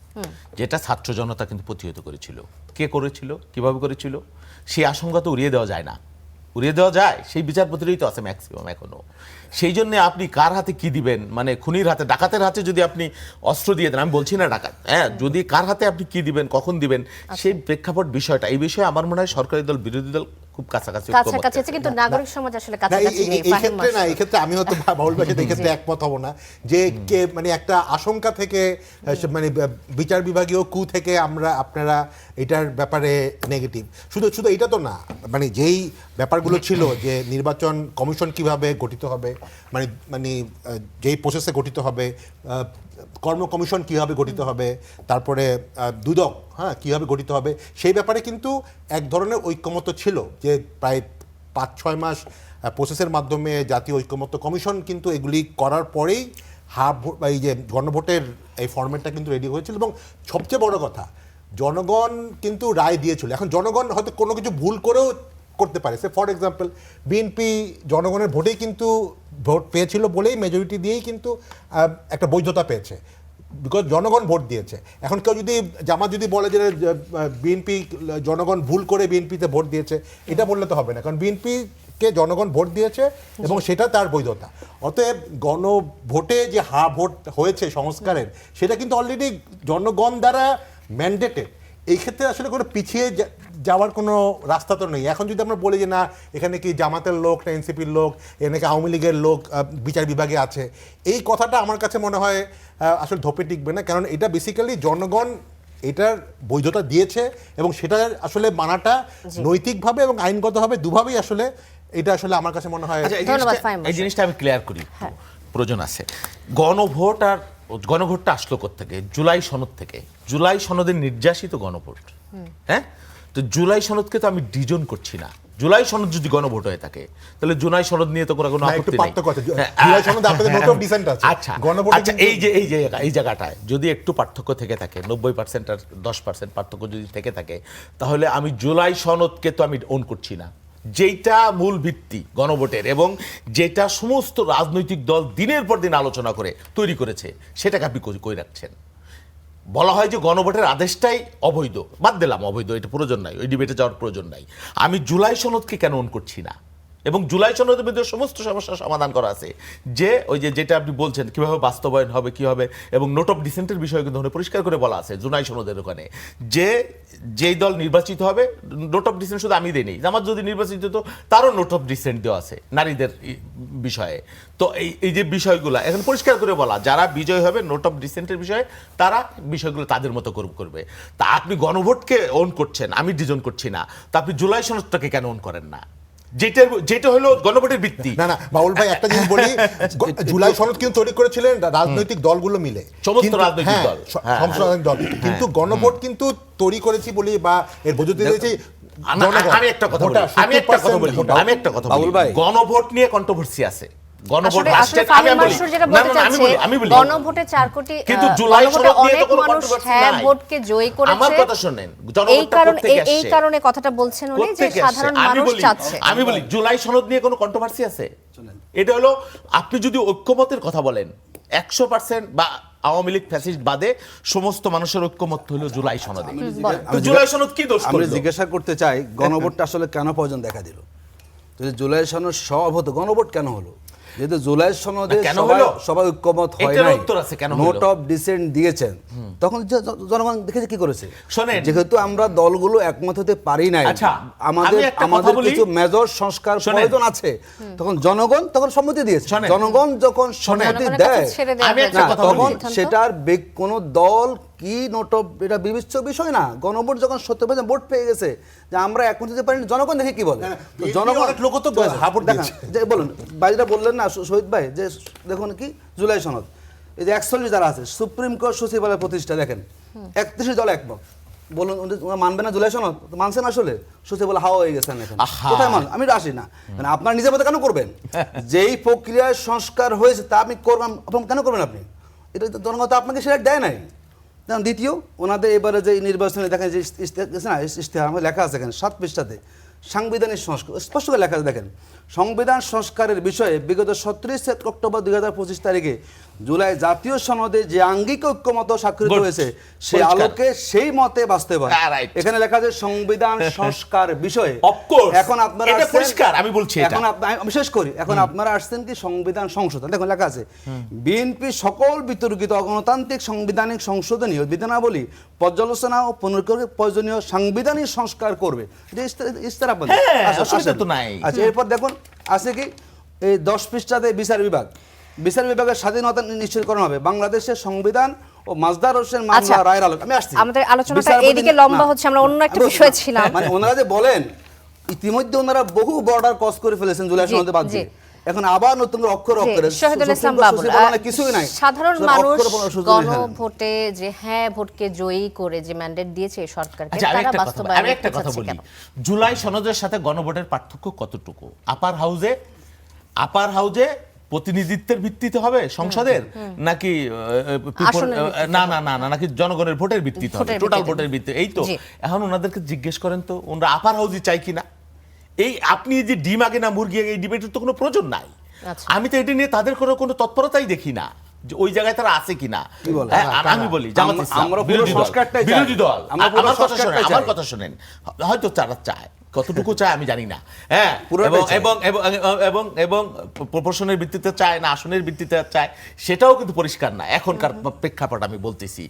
যেটা ছাত্র জনতা কিন্তু প্রতিহত করেছিল। কে করেছিল, কিভাবে করেছিল, সেই আশঙ্কা তো উড়িয়ে দেওয়া যায় না। উড়িয়ে দেওয়া যায়? সেই বিচারপতিরই তো আছে ম্যাক্সিমাম এখনো। সেই জন্য আপনি কার হাতে কি দিবেন, মানে খুনির হাতে, ডাকাতের হাতে যদি আপনি অস্ত্র দিয়ে দেন, আমি বলছি না ডাকাত, হ্যাঁ, যদি কার হাতে আপনি কি দিবেন, কখন দিবেন, সেই প্রেক্ষাপট বিষয়টা, এই বিষয়ে আমার মনে হয় সরকারি দল বিরোধী দল খুব কাছাকাছি ঐক্যবদ্ধ কাছাকাছি আছে, কিন্তু নাগরিক সমাজ আসলে না, কাছাকাছি নেই। এই ফাহিম ক্ষেত্রে না, মাসুদ। এই ক্ষেত্রে আমি হয়তো বাউল ভাইয়ের সাথে এই ক্ষেত্রে একমত হব না যে কে মানে একটা আশঙ্কা থেকে মানে বিচার বিভাগীয় কু থেকে আপনারা এটার ব্যাপারে নেগেটিভ। শুধু এটা তো না, মানে যেই ব্যাপারগুলো ছিল যে নির্বাচন কমিশন কিভাবে গঠিত হবে, মানে যেই প্রসেসে গঠিত হবে, কর্ম কমিশন কীভাবে গঠিত হবে, তারপরে দুদক হ্যাঁ কীভাবে গঠিত হবে, সেই ব্যাপারে কিন্তু এক ধরনের ঐক্যমত্য ছিল যে প্রায় 5-6 মাস প্রসেসের মাধ্যমে জাতীয় ঐক্যমত্য কমিশন কিন্তু এগুলি করার পরেই এই যে গণভোটের এই ফরম্যাটটা কিন্তু রেডি হয়েছিল। এবং সবচেয়ে বড় কথা, জনগণ কিন্তু রায় দিয়েছিল। এখন জনগণ হয়তো কোনো কিছু ভুল করেও করতে পারে। সে ফর এক্সাম্পল বিএনপি জনগণের ভোটেই কিন্তু ভোট পেয়েছিল বলেই, মেজরিটি দিয়েই কিন্তু একটা বৈধতা পেয়েছে, বিকজ জনগণ ভোট দিয়েছে। এখন কেউ যদি জামাত যদি বলে যে বিএনপি জনগণ ভুল করে বিএনপিতে ভোট দিয়েছে, এটা বললে তো হবে না, কারণ বিএনপিকে জনগণ ভোট দিয়েছে এবং সেটা তার বৈধতা। অতএব গণভোটে যে ভোট হয়েছে সংস্কারের, সেটা কিন্তু অলরেডি জনগণ দ্বারা ম্যান্ডেটেড। এই ক্ষেত্রে আসলে কোনো পিছিয়ে যাওয়ার কোনো রাস্তা তো নেই। এখন যদি আমরা বলি যে না এখানে কি জামাতের লোক না এনসিপির লোক, নাকি আওয়ামী লীগের লোক বিচার বিভাগে আছে, এই কথাটা আমার কাছে মনে হয় আসলে ধোপে টিকবে না। কারণ এটা বেসিক্যালি জনগণ এটার বৈধতা দিয়েছে এবং সেটা আসলে মানাটা নৈতিকভাবে এবং আইনগতভাবে দুভাবেই আসলে এটা আসলে আমার কাছে মনে হয়। আচ্ছা, ধন্যবাদ ফাহিম এই মাসুদ। জিনিসটা আমি ক্লিয়ার করি, প্রয়োজন আছে। গণভোটটা আসলো কোত্থেকে? জুলাই সনদ থেকে। জুলাই সনদের নির্যাসিত গণভোট, হ্যাঁ। তো জুলাই সনদকে তো আমি ডিজন করছি না। জুলাই সনদ যদি গণভোট হয়ে থাকে, তাহলে জুলাই সনদ নিয়ে তো কোনো আপত্তি নেই। জুলাই সনদে আপনাদের নোট অফ ডিসেন্ট আছে। আচ্ছা, গণভোটে আচ্ছা, এই জায়গাটায় যদি একটু পার্থক্য থেকে থাকে, 90% আর 10% পার্থক্য যদি থেকে থাকে, তাহলে আমি জুলাই সনদকে তো আমি ওন করছি না, যেটা মূল ভিত্তি গণভোটের এবং যেটা সমস্ত রাজনৈতিক দল দিনের পর দিন আলোচনা করে তৈরি করেছে, সেটাকে আপনি কই রাখছেন? বলা হয় যে গণভোটের আদেশটাই অবৈধ, বাদ দিলাম অবৈধ, এটা প্রয়োজন নাই, ওই ডিবেটে যাওয়ার প্রয়োজন নাই। আমি জুলাই সনদকে কেন অন করছি না? এবং জুলাই সনদের মধ্যে সমস্ত সমস্যার সমাধান করা আছে, যে ওই যেটা আপনি বলছেন কিভাবে বাস্তবায়ন হবে, কি হবে, এবং নোট অফ ডিসেন্টের বিষয়ে কিন্তু পরিষ্কার করে বলা আছে জুলাই সনদের ওখানে, যে যেই দল নির্বাচিত হবে, নোট অফ ডিসেন্ট শুধু আমি দেইনি, আমার যদি নির্বাচিত হতো তারও নোট অফ ডিসেন্ট দেওয়া আছে নারীদের বিষয়ে। তো এই যে বিষয়গুলো এখন পরিষ্কার করে বলা, যারা বিজয় হবে নোট অফ ডিসেন্টের বিষয়ে, তারা বিষয়গুলো তাদের মতো করবে। তা আপনি গণভোটকে অন করছেন, আমি ডিজন করছি না, তা আপনি জুলাই সনদটাকে কেন অন করেন না, যেটা হলো গণভোটের ভিত্তি? না বাউল ভাই, একটা জিনিস বলি, জুলাই সনদ কিন্তু তৈরি করেছিলেন রাজনৈতিক দলগুলো মিলে, সমস্ত রাজনৈতিক দল, সমস্ত রাজনৈতিক দল, কিন্তু গণভোট কিন্তু তৈরি করেছি বলি বা এর বৈধতা দিয়েছি আমি একটা কথা বলি, বাবুল ভাই, গণভোট নিয়ে কন্ট্রোভার্সি আছে। গণভোট আসলে ফাহিম মাসুদ যেটা বলতে চাচ্ছে, গণভোটে 4 কোটি, কিন্তু জুলাই সনদ নিয়ে তো কোনো মানুষ কন্ট্রোভার্সি হ্যাঁ নাই। ভোটকে জয়ী করেছে। আমার কথা শুনেন, এই কারণে কথাটা বলছেন উনি যে সাধারণ মানুষ চাচ্ছে। আমি বলি জুলাই সনদ নিয়ে কোনো কন্ট্রোভার্সি আছে? এটা হলো, আপনি যদি ঐক্যমতের কথা বলেন 100% বা আওয়ামী লীগ ফ্যাসিস্ট বাদে সমস্ত মানুষের ঐক্যমত হলো জুলাই সনদে। তো জুলাই সনদ কি দোষ আমি করলো? জিজ্ঞাসা করতে চাই, গণভোটটা আসলে কেন প্রয়োজন দেখা দিল? যদি জুলাই সনদ সব হতো, গণভোট কেন হলো? যেহেতু জুলাই সনদে সবাই ঐক্যমত হয় নাই, নোট অফ ডিসেন্ট দিয়েছেন, তখন জনগণ দেখেছে কি করেছে? যেহেতু আমরা দলগুলো একমত হতে পারি নাই, আমাদের কিছু মেজর সংস্কার প্রয়োজন আছে, তখন জনগণ সম্মতি দিয়েছে। জনগণ যখন সম্মতি দেয়, তখন সেটার কোনো দল কি নোট অফ, এটা বিবেচ্য বিষয় না। গণভোট যখন 70% ভোট পেয়ে গেছে, যে আমরা একমত হতে পারিনি, জনগণ দেখে কি বলে? জনগণ লোক তো বলুন বাইরেটা বললেন না শহীদ ভাই, যে দেখুন কি জুলাই সনদ, এই যে 41 যারা আছে, সুপ্রিম কোর্ট সচিবালয় প্রতিষ্ঠা, দেখেন 31 দল একমত, বলুন ওরা মানবে না জুলাই সনদ? তো মানছেন আসলে? সত্যি বলে হাওয়া হয়ে গেছেন এখানে। আহা। কোথায় মান? আমি তো আসি না, মানে আপনার নিজের মতো কেন করবেন? যেই প্রক্রিয়ায় সংস্কার হয়েছে তা আপনি করবেন, আপনি কেন করবেন? আপনি এটা তো জনগণ তো আপনাকে সেটা দেয় নাই। দ্বিতীয়, ওনাদের এবারে যে নির্বাচনে দেখেন যে ইশতেহার আমার লেখা আছে এখানে 7 পৃষ্ঠাতে সাংবিধানিক সংস্কার স্পষ্ট করে লেখা আছে। দেখেন, সংবিধান সংস্কারের বিষয়ে বিগত 37 অক্টোবর 2025 তারিখে জুলাই জাতীয় সনদে যে আঙ্গিক ঐক্যমত স্বাক্ষরিত Good. হয়েছে সেই পরিষ্কার। আলোকে সেই মতে বাস্তবায়ন। Right. এখানে লেখা আছে সংবিধান সংস্কার বিষয়ে। Of course. এখন আপনারা এটা আসছেন- পরিষ্কার, আমি বলছি এটা। এখন আমি শেষ করি। এখন আপনারা আসছেন কি সংবিধান সংশোধন? দেখুন লেখা আছে বিএনপি সকল বিতর্কিত অগণতান্ত্রিক সাংবিধানিক সংশোধনীয় বিধানাবলী পর্যালোচনা ও পুনর্গঠনের প্রয়োজনীয় সাংবিধানিক সংস্কার করবে। এটা ইস্তারা আপনাদের। হ্যাঁ, আচ্ছা, অসুবিধা আসেন। তো নাই। আচ্ছা, এরপর দেখুন আছে কি এই 10 পৃষ্ঠাতে বিচার বিভাগ। বিচার বিভাগের স্বাধীনতা নিশ্চিতকরণ হবে বাংলাদেশের সংবিধান ও মাজদার হোসেন মামলা আচ্ছা, রায়ের আলোকে। আমি আসছি, আমাদের আলোচনাটা বিচারপতি- এইদিকে লম্বা না, হচ্ছে, আমরা অন্য একটা আমি বিষয়ে ছিলাম। মানে ওনারা যে বলেন ইতিমধ্যে ওনারা বহু বর্ডার ক্রস করে ফেলেছেন জুলাই জি, সনদে বাদ জি। দিয়ে। এখন আবার নতুন করে অক্ষর জি, অক্ষরে শহীদুল ইসলাম সুপ্রিম কোর্ট বাবুল, সচিবালয়ে কিছুই নাই। সাধারণ শুধু মানুষ অক্ষর বলার সুযোগ নেই। গণভোটে যে হ্যাঁ ভোটকে জয়ী করে যে ম্যান্ডেট দিয়েছে সরকারকে, আচ্ছা, তারা বাস্তবায়ন আমি একটা কথা করছে বলি। কেন? জুলাই সনদের সাথে গণভোটের পার্থক্য কতটুকু? আপার হাউজে প্রতিনিধিত্বের ভিত্তিতে হবে সংসদের, নাকি আসনের ভিত্তিতে না না না না নাকি জনগণের ভোটের ভিত্তিতে হবে, ভোটের টোটাল ভিত্তিতে। ভোটের ভিত্তিতে? এই তো জি। এখন ওনাদেরকে জিজ্ঞেস করেন তো ওনারা আপার হাউজই চাই কিনা। এই আপনি যে ডিম আগে না মুরগি আগে, এই ডিবেটের তো কোনো প্রয়োজন নাই। আচ্ছা। আমি তো এটা নিয়ে তাদের কোনো তৎপরতাই দেখি না যে ওই জায়গায় তারা আছে কিনা। বলে? হ্যাঁ, আমি বলি জামাত ইসলাম, আমরা পুরো বিরোধী দল, সংস্কারটাই চাই। বিরোধী দল। আমরা পুরো আমার কথা শোনেন, সংস্কারটাই আমার চাই। কথা শোনেন, হয়তো তারা চায়, কতটুকু চায় আমি জানি না। হ্যাঁ, পুরোটাই এবং চায়। এবং এবং এবং প্রপোর্শনের ভিত্তিতে চায় না আসনের ভিত্তিতে চায়, সেটাও কিন্তু পরিষ্কার না এখনকার প্রেক্ষাপট। আমি বলতেছি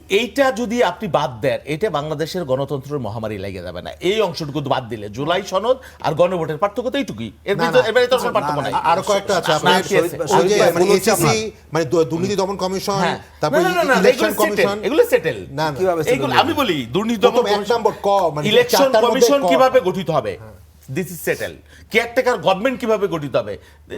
এইটা যদি আপনি বাদ দেন, এটা বাংলাদেশের গণতন্ত্রের মহামারী লেগে যাবে না। এই অংশটুকু বাদ দিলে জুলাই সনদ আর গণভোটের পার্থক্য তো এইটুকুই, এর ভিতরে এবারে তো কোনো পার্থক্য নাই। আরো কয়েকটা আছে না, আপনার, কি আছে? ওই যে মানে ভুল হচ্ছে ACC, আপনার। মানে দুর্নীতি দমন কমিশন, হ্যাঁ। তারপর না, না, না, ইলেকশন এগুলো কমিশন। settle, এগুলো সেটেল। না, না। কিভাবে এইগুলো আমি বলি দুর্নীতি প্রথম দমন এক নম্বর ক, মানে ইলেকশন চারটার মধ্যে কমিশন ক। কিভাবে গঠিত হবে, this is settle. Caretaker government কিভাবে গঠিত হবে,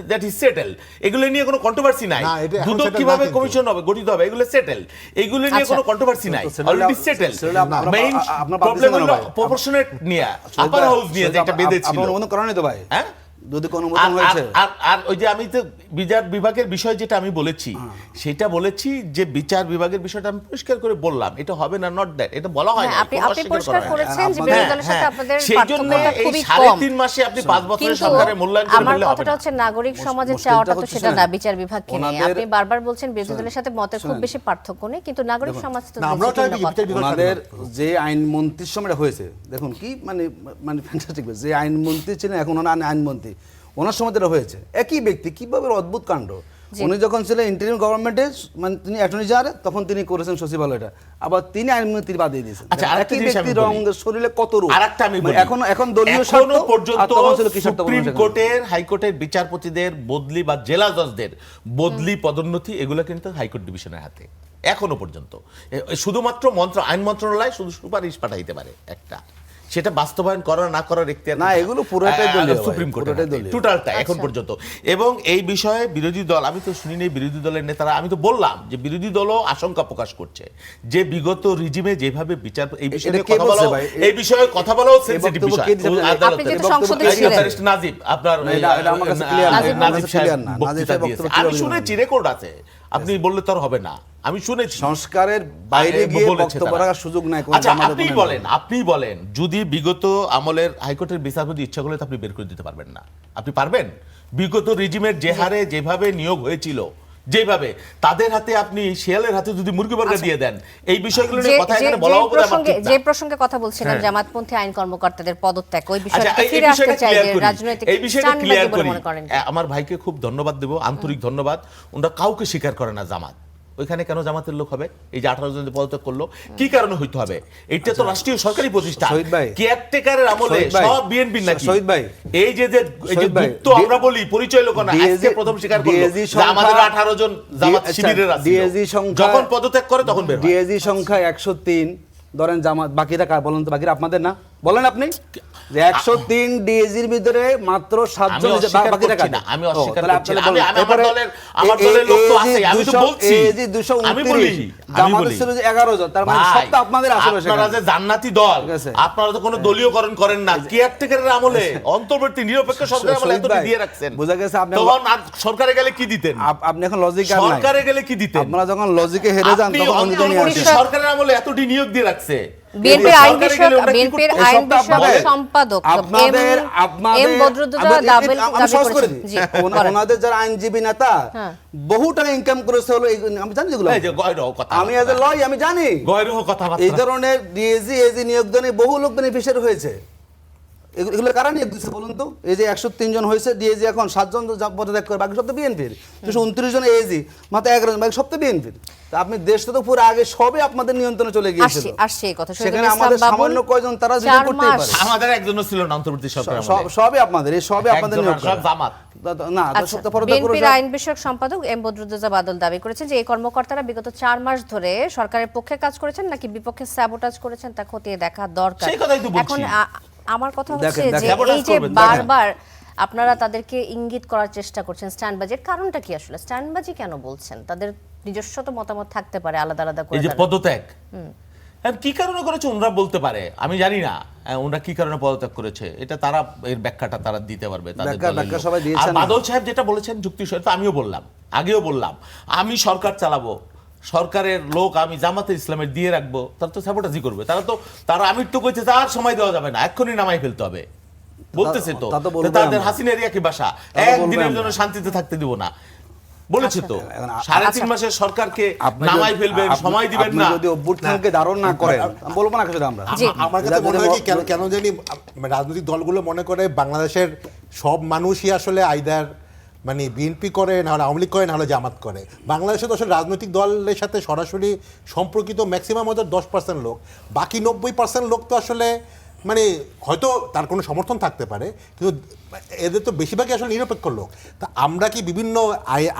দ্যাট ইজ সেটেল। এগুলো নিয়ে কোনো কন্ট্রোভার্সি নাই। না, এটা এখন দুদক settle কিভাবে না কিন্তু। কমিশন হবে গঠিত হবে, এগুলো সেটেল। এগুলো নিয়ে আচ্ছা। কোনো কন্ট্রোভার্সি নাই, তো settle already up- settle. settle up- আপনার- মেইন আপনার প্রবলেম পাচ্ছেন হলো না ভাই। প্রপোর্শনেট নিয়ে, আপার হাউস নিয়ে যেটা বেঁধেছিল। আপনার অনুমোদন করা নেই তো ভাই? হ্যাঁ, যদি কোনো আর- অনুমোদন হয়েছে আর- আর ওই যে আমি তো বিচার বিভাগের বিষয় যেটা আমি বলেছি, সেটা বলেছি যে বিচার বিভাগের বিষয়টা আমি পরিষ্কার করে বললাম, এটা হবে না, নট দ্যাট, এটা বলা হয় না। হ্যাঁ, আপনি পরিষ্কার করেছেন যে বিরোধী দলের সাথে আপনাদের সেই জন্য পার্থক্যটা এই খুবই 3.5 কম। মাসে আপনি 5 বছরের কিন্তু সরকারের মূল্যায়ন করে আমার ফেললে হবে কথাটা না। হচ্ছে নাগরিক সমাজের মুশকিলটা চাওয়াটা তো হচ্ছে সেটা শোনেন, না বিচার বিভাগকে নিয়ে। ওনাদের- আপনি বারবার বলছেন বিরোধী দলের সাথে মতের খুব বেশি পার্থক্য নেই, কিন্তু নাগরিক সমাজ তো না, আমরাও বলছে চাই ভিন্ন বিচার কথা। বিভাগ ওনাদের যে আইন মন্ত্রীর সময় হয়েছে, দেখুন কি মানে মানে ফ্যান্টাস্টিক, যে আইনমন্ত্রী ছিলেন এখন ওনার আইনমন্ত্রী, ওনার সময় যেটা হয়েছে একই ব্যক্তি, কিভাবে অদ্ভুত কাণ্ড। উনি যখন ছিলেন ইন্টারিম গভর্নমেন্টে, মানে তিনি অ্যাটর্নি জেনারেল, তখন তিনি করেছেন সচিবালয়টা, আবার তিনি আইনমন্ত্রী বাদিয়ে দিয়েছেন। আচ্ছা, আরেকটা একই জিনিস আমি ব্যক্তির বলি। রঙ শরীরে কত রূপ। আরেকটা আমি মানে বলি, এখন দলীয় স্বার্থ এখনো আর পর্যন্ত তখন ছিল কি স্বার্থ সুপ্রিম সেখানে। কোর্টের হাইকোর্টের বিচারপতিদের বদলি বা জেলা জজদের বদলি পদোন্নতি এগুলো কিন্তু হাইকোর্ট ডিভিশনের হাতে এখনো পর্যন্ত। শুধুমাত্র আইন মন্ত্রণালয় শুধু সুপারিশ পাঠাইতে পারে একটা, সেটা বাস্তবায়ন করা না করার এখতিয়ার না, এগুলো পুরোটাই দলীয় ভাই, সুপ্রিম কোর্টের পুরোটাই দলীয়। টোটালটা এখন পর্যন্ত। এবং এই বিষয়ে বিরোধী দল, আমি তো শুনি নেই বিরোধী দলের নেতারা, আমি তো বললাম যে বিরোধী দলও আশঙ্কা প্রকাশ করছে যে বিগত রিজিমে যেভাবে বিচার এই বিষয়ে এটা কে কথা বলছে বলাও, ভাই? এই বিষয়ে কথা বলাও সেনসিটিভ বক্তব্য বিষয়। কে দিয়েছে? আপনি যেহেতু বক্তব্য সংসদে কে ছিলেন। দিয়েছে? নাজিব আপনার এটা আমার কাছে clear না, আমার নাজিব কাছে সাহেব clear না। নাজিব বক্তৃতা সাহেব দিয়েছে, বক্তব্য আমি clear শুনেছি, না। রেকর্ড আছে, আপনি বললে তো আর হবে না, আমি শুনেছি। সংস্কারের বাইরে গিয়ে বলেছে বক্তব্য তারা। রাখার সুযোগ নাই কোনো আচ্ছা, জামাতের আপনি কোনো নেই। বলেন যদি বিগত আমলের হাইকোর্টের বিচারপতি ইচ্ছা করলে তো আপনি বের করে দিতে পারবেন না। আপনি পারবেন? বিগত রেজিমের যে হারে যেভাবে নিয়োগ হয়েছিল, যেভাবে তাদের হাতে আপনি শিয়ালের হাতে যদি মুরগি বর্গা দিয়ে দেন, এই বিষয়গুলো নিয়ে কথা এখানে বলাও বোধহয় আমার ঠিক না। যে প্রসঙ্গে কথা বলছিলাম হ্যাঁ। জামাতপন্থী আইন কর্মকর্তাদের পদত্যাগ, ওই আচ্ছা, বিষয়টা এই ফিরে আসতে বিষয়টা চাই clear যে করি। রাজনৈতিক এই বিষয়টা চানবাজি ক্লিয়ার বলে করি। মনে করেন। আমার ভাইকে খুব ধন্যবাদ দেব, আন্তরিক ধন্যবাদ। ওনারা কাউকে স্বীকার করে না জামাত। ওইখানে কেন জামাতের লোক হবে? এই যে 18 জন যে পদত্যাগ করলো, কি কারণে হইতে হবে? এটা তো রাষ্ট্রীয় সরকারি প্রতিষ্ঠান। শহীদ ভাই, কেয়ারটেকারের আমলে শহীদ ভাই, সব বিএনপি নাকি? শহীদ ভাই, এই যে শহীদ ভাই, গুপ্ত আমরা বলি পরিচয় লোক না, আজকে প্রথম স্বীকার করলো DAG যে আমাদের 18 জন জামাত আচ্ছা, শিবিরের আছে। DAG সংখ্যা- যখন পদত্যাগ করে তখন বের হয়। ডিএজি সংখ্যা 103, ধরেন জামাত, বাকিরা কার বলেন তো? বাকিরা আপনাদের না? বলেন আপনি। যে 103 ডিএজির ভিতরে মাত্র 7 জন আমি অস্বীকার বাকি করছি টাকা না, আমি অস্বীকার তাহলে করছি না। আপনি বলেন, আমি আমার এরপরে দলের লোক তো আছে, আমি তো বলছি। এজি 229 জামাতের ছিল যে 11 জন, তার মানে ভাই, সব তো আপনাদের আসলে আপনারা যে জান্নাতি দল, ঠিক আছে। আপনারা তো কোনো দলীয়করণ করেন না, কেয়ারটেকারের আমলে, অন্তর্বর্তী নিরপেক্ষ সরকারের আমলে শহীদ এতটি ভাই, দিয়ে রাখছেন। বোঝা গেছে আপনি তখন আর সরকারে গেলে কি দিতেন? আপনি এখন লজিক আর নাই, সরকারে গেলে কি দিতেন? আপনারা যখন লজিকে হেরে যান আপনি তখন অন্য নিয়ে অন্তর্বর্তী আসেন। সরকারের আমলে এতটি নিয়োগ দিয়ে রাখছে। বিএনপির আইন সরকারে বিষয়ক গেলে ওটা কি বিএনপির করতে- আইন এসব তো বিষয়ক আপনাদের- সম্পাদক আপনাদের এম বদরুদ্দোজা দাবি আমি সহজ করে করেছেন। দিই। জি, ওনাদের যারা আইনজীবী নেতা হ্যাঁ। বহু টাকা ইনকাম করেছে হলো আমি জানি যেগুলো, এই যে গয়রহ কথা, আমি এজ এ লয় আমি জানি গয়রহ কথাবার্তা। এই ধরনের ডিএজি এজি নিয়োগদানে বহু লোক বেনিফিশিয়ারি হয়েছে। এগুলো কারা নিয়োগ দিচ্ছে বলুন তো? এই যে 103 জন হয়েছে ডিএজি, এখন 7 জন পদত্যাগ করে, বাকি সব তো বিএনপির। 229 জন এজি, মাত্র 11 জন, বাকি সব তো বিএনপির। তা আপনি দেশটা তো পুরো আগে সবে আপনাদের নিয়ন্ত্রণে চলে গিয়েছিল। আসছে এই কথা। সেখানে আমাদের সামান্য কয়জন তারা রিজাইন করতেই পারে। আমাদের একজনও ছিল না অন্তর্বর্তী সরকারের আমলে। সবই আপনাদের, এই সবই আপনাদের নিয়োগ সব করা। জামাত। না, আচ্ছা, সব তো পরদা করে বিএনপির সব- আইন বিষয়ক সম্পাদক এম বদরুদ্দোজা বাদল দাবি করেছেন যে এই কর্মকর্তারা বিগত 4 মাস ধরে সরকারের পক্ষে কাজ করেছেন নাকি বিপক্ষে স্যাবোটাজ করেছেন তা খতিয়ে দেখা দরকার। সেই কথাই তো বলছি। এখন আমার কথা হচ্ছে দেখেন, যে sabotage এই যে করবেন, দেখেন। বারবার আপনারা তাদেরকে ইঙ্গিত করার চেষ্টা করছেন স্ট্যান্ডবাজির কারণটা কি আসলে? স্ট্যান্ডবাজি কেন বলছেন? তাদের নিজস্ব তো মতামত থাকতে পারে আলাদা আলাদা করে। এই যে তারা- পদত্যাগ, হ্যাঁ, কি কারণে করেছে ওনারা বলতে পারে, আমি জানি না ওনারা কি কারণে পদত্যাগ করেছে, এটা তারা এর ব্যাখ্যাটা তারা দিতে পারবে তাদের ব্যাখ্যা দলের লোক। সবাই আর দিয়েছেন না। বাদল সাহেব যেটা বলেছেন যুক্তি সহিত আমিও বললাম, আগেও বললাম, আমি সরকার চালাবো, সরকারের লোক আমি জামাতে ইসলামের দিয়ে রাখবো, তারা তো স্যাবোটাজি করবে। তারা আমির তো কইছে তার সময় দেওয়া যাবে না, এক্ষুনি নামাই ফেলতে হবে বলতেছে। তো তা তো বলবোই তাদের আমরা। হাসিনা এরিয়া কি বাসা, তা তো বলবোই একদিনের আমরা। জন্য শান্তিতে থাকতে দিব না বলেছে তো। এখন 3.5 মাসের সরকারকে আপনি নামাই যদি- ফেলবেন, আপনি- সময় দিবেন আপনি না। যদি অভ্যুত্থানকে ধারণ না করেন, আমি বলবো না কিছু আমরা। জি। আমার কাছে মনে হয় কি কেন জানি রাজনৈতিক দলগুলো মনে করে বাংলাদেশের সব মানুষই আসলে আইদার মানে বিএনপি করে, না হলে আওয়ামী লীগ করে, না হলে জামাত করে। বাংলাদেশে তো আসলে রাজনৈতিক দলের সাথে সরাসরি সম্পর্কিত ম্যাক্সিমাম হয়তো 10% লোক, বাকি 90% লোক তো আসলে মানে হয়তো তার কোনো সমর্থন থাকতে পারে, কিন্তু এদের তো বেশিরভাগই আসলে নিরপেক্ষ লোক। তা আমরা কি বিভিন্ন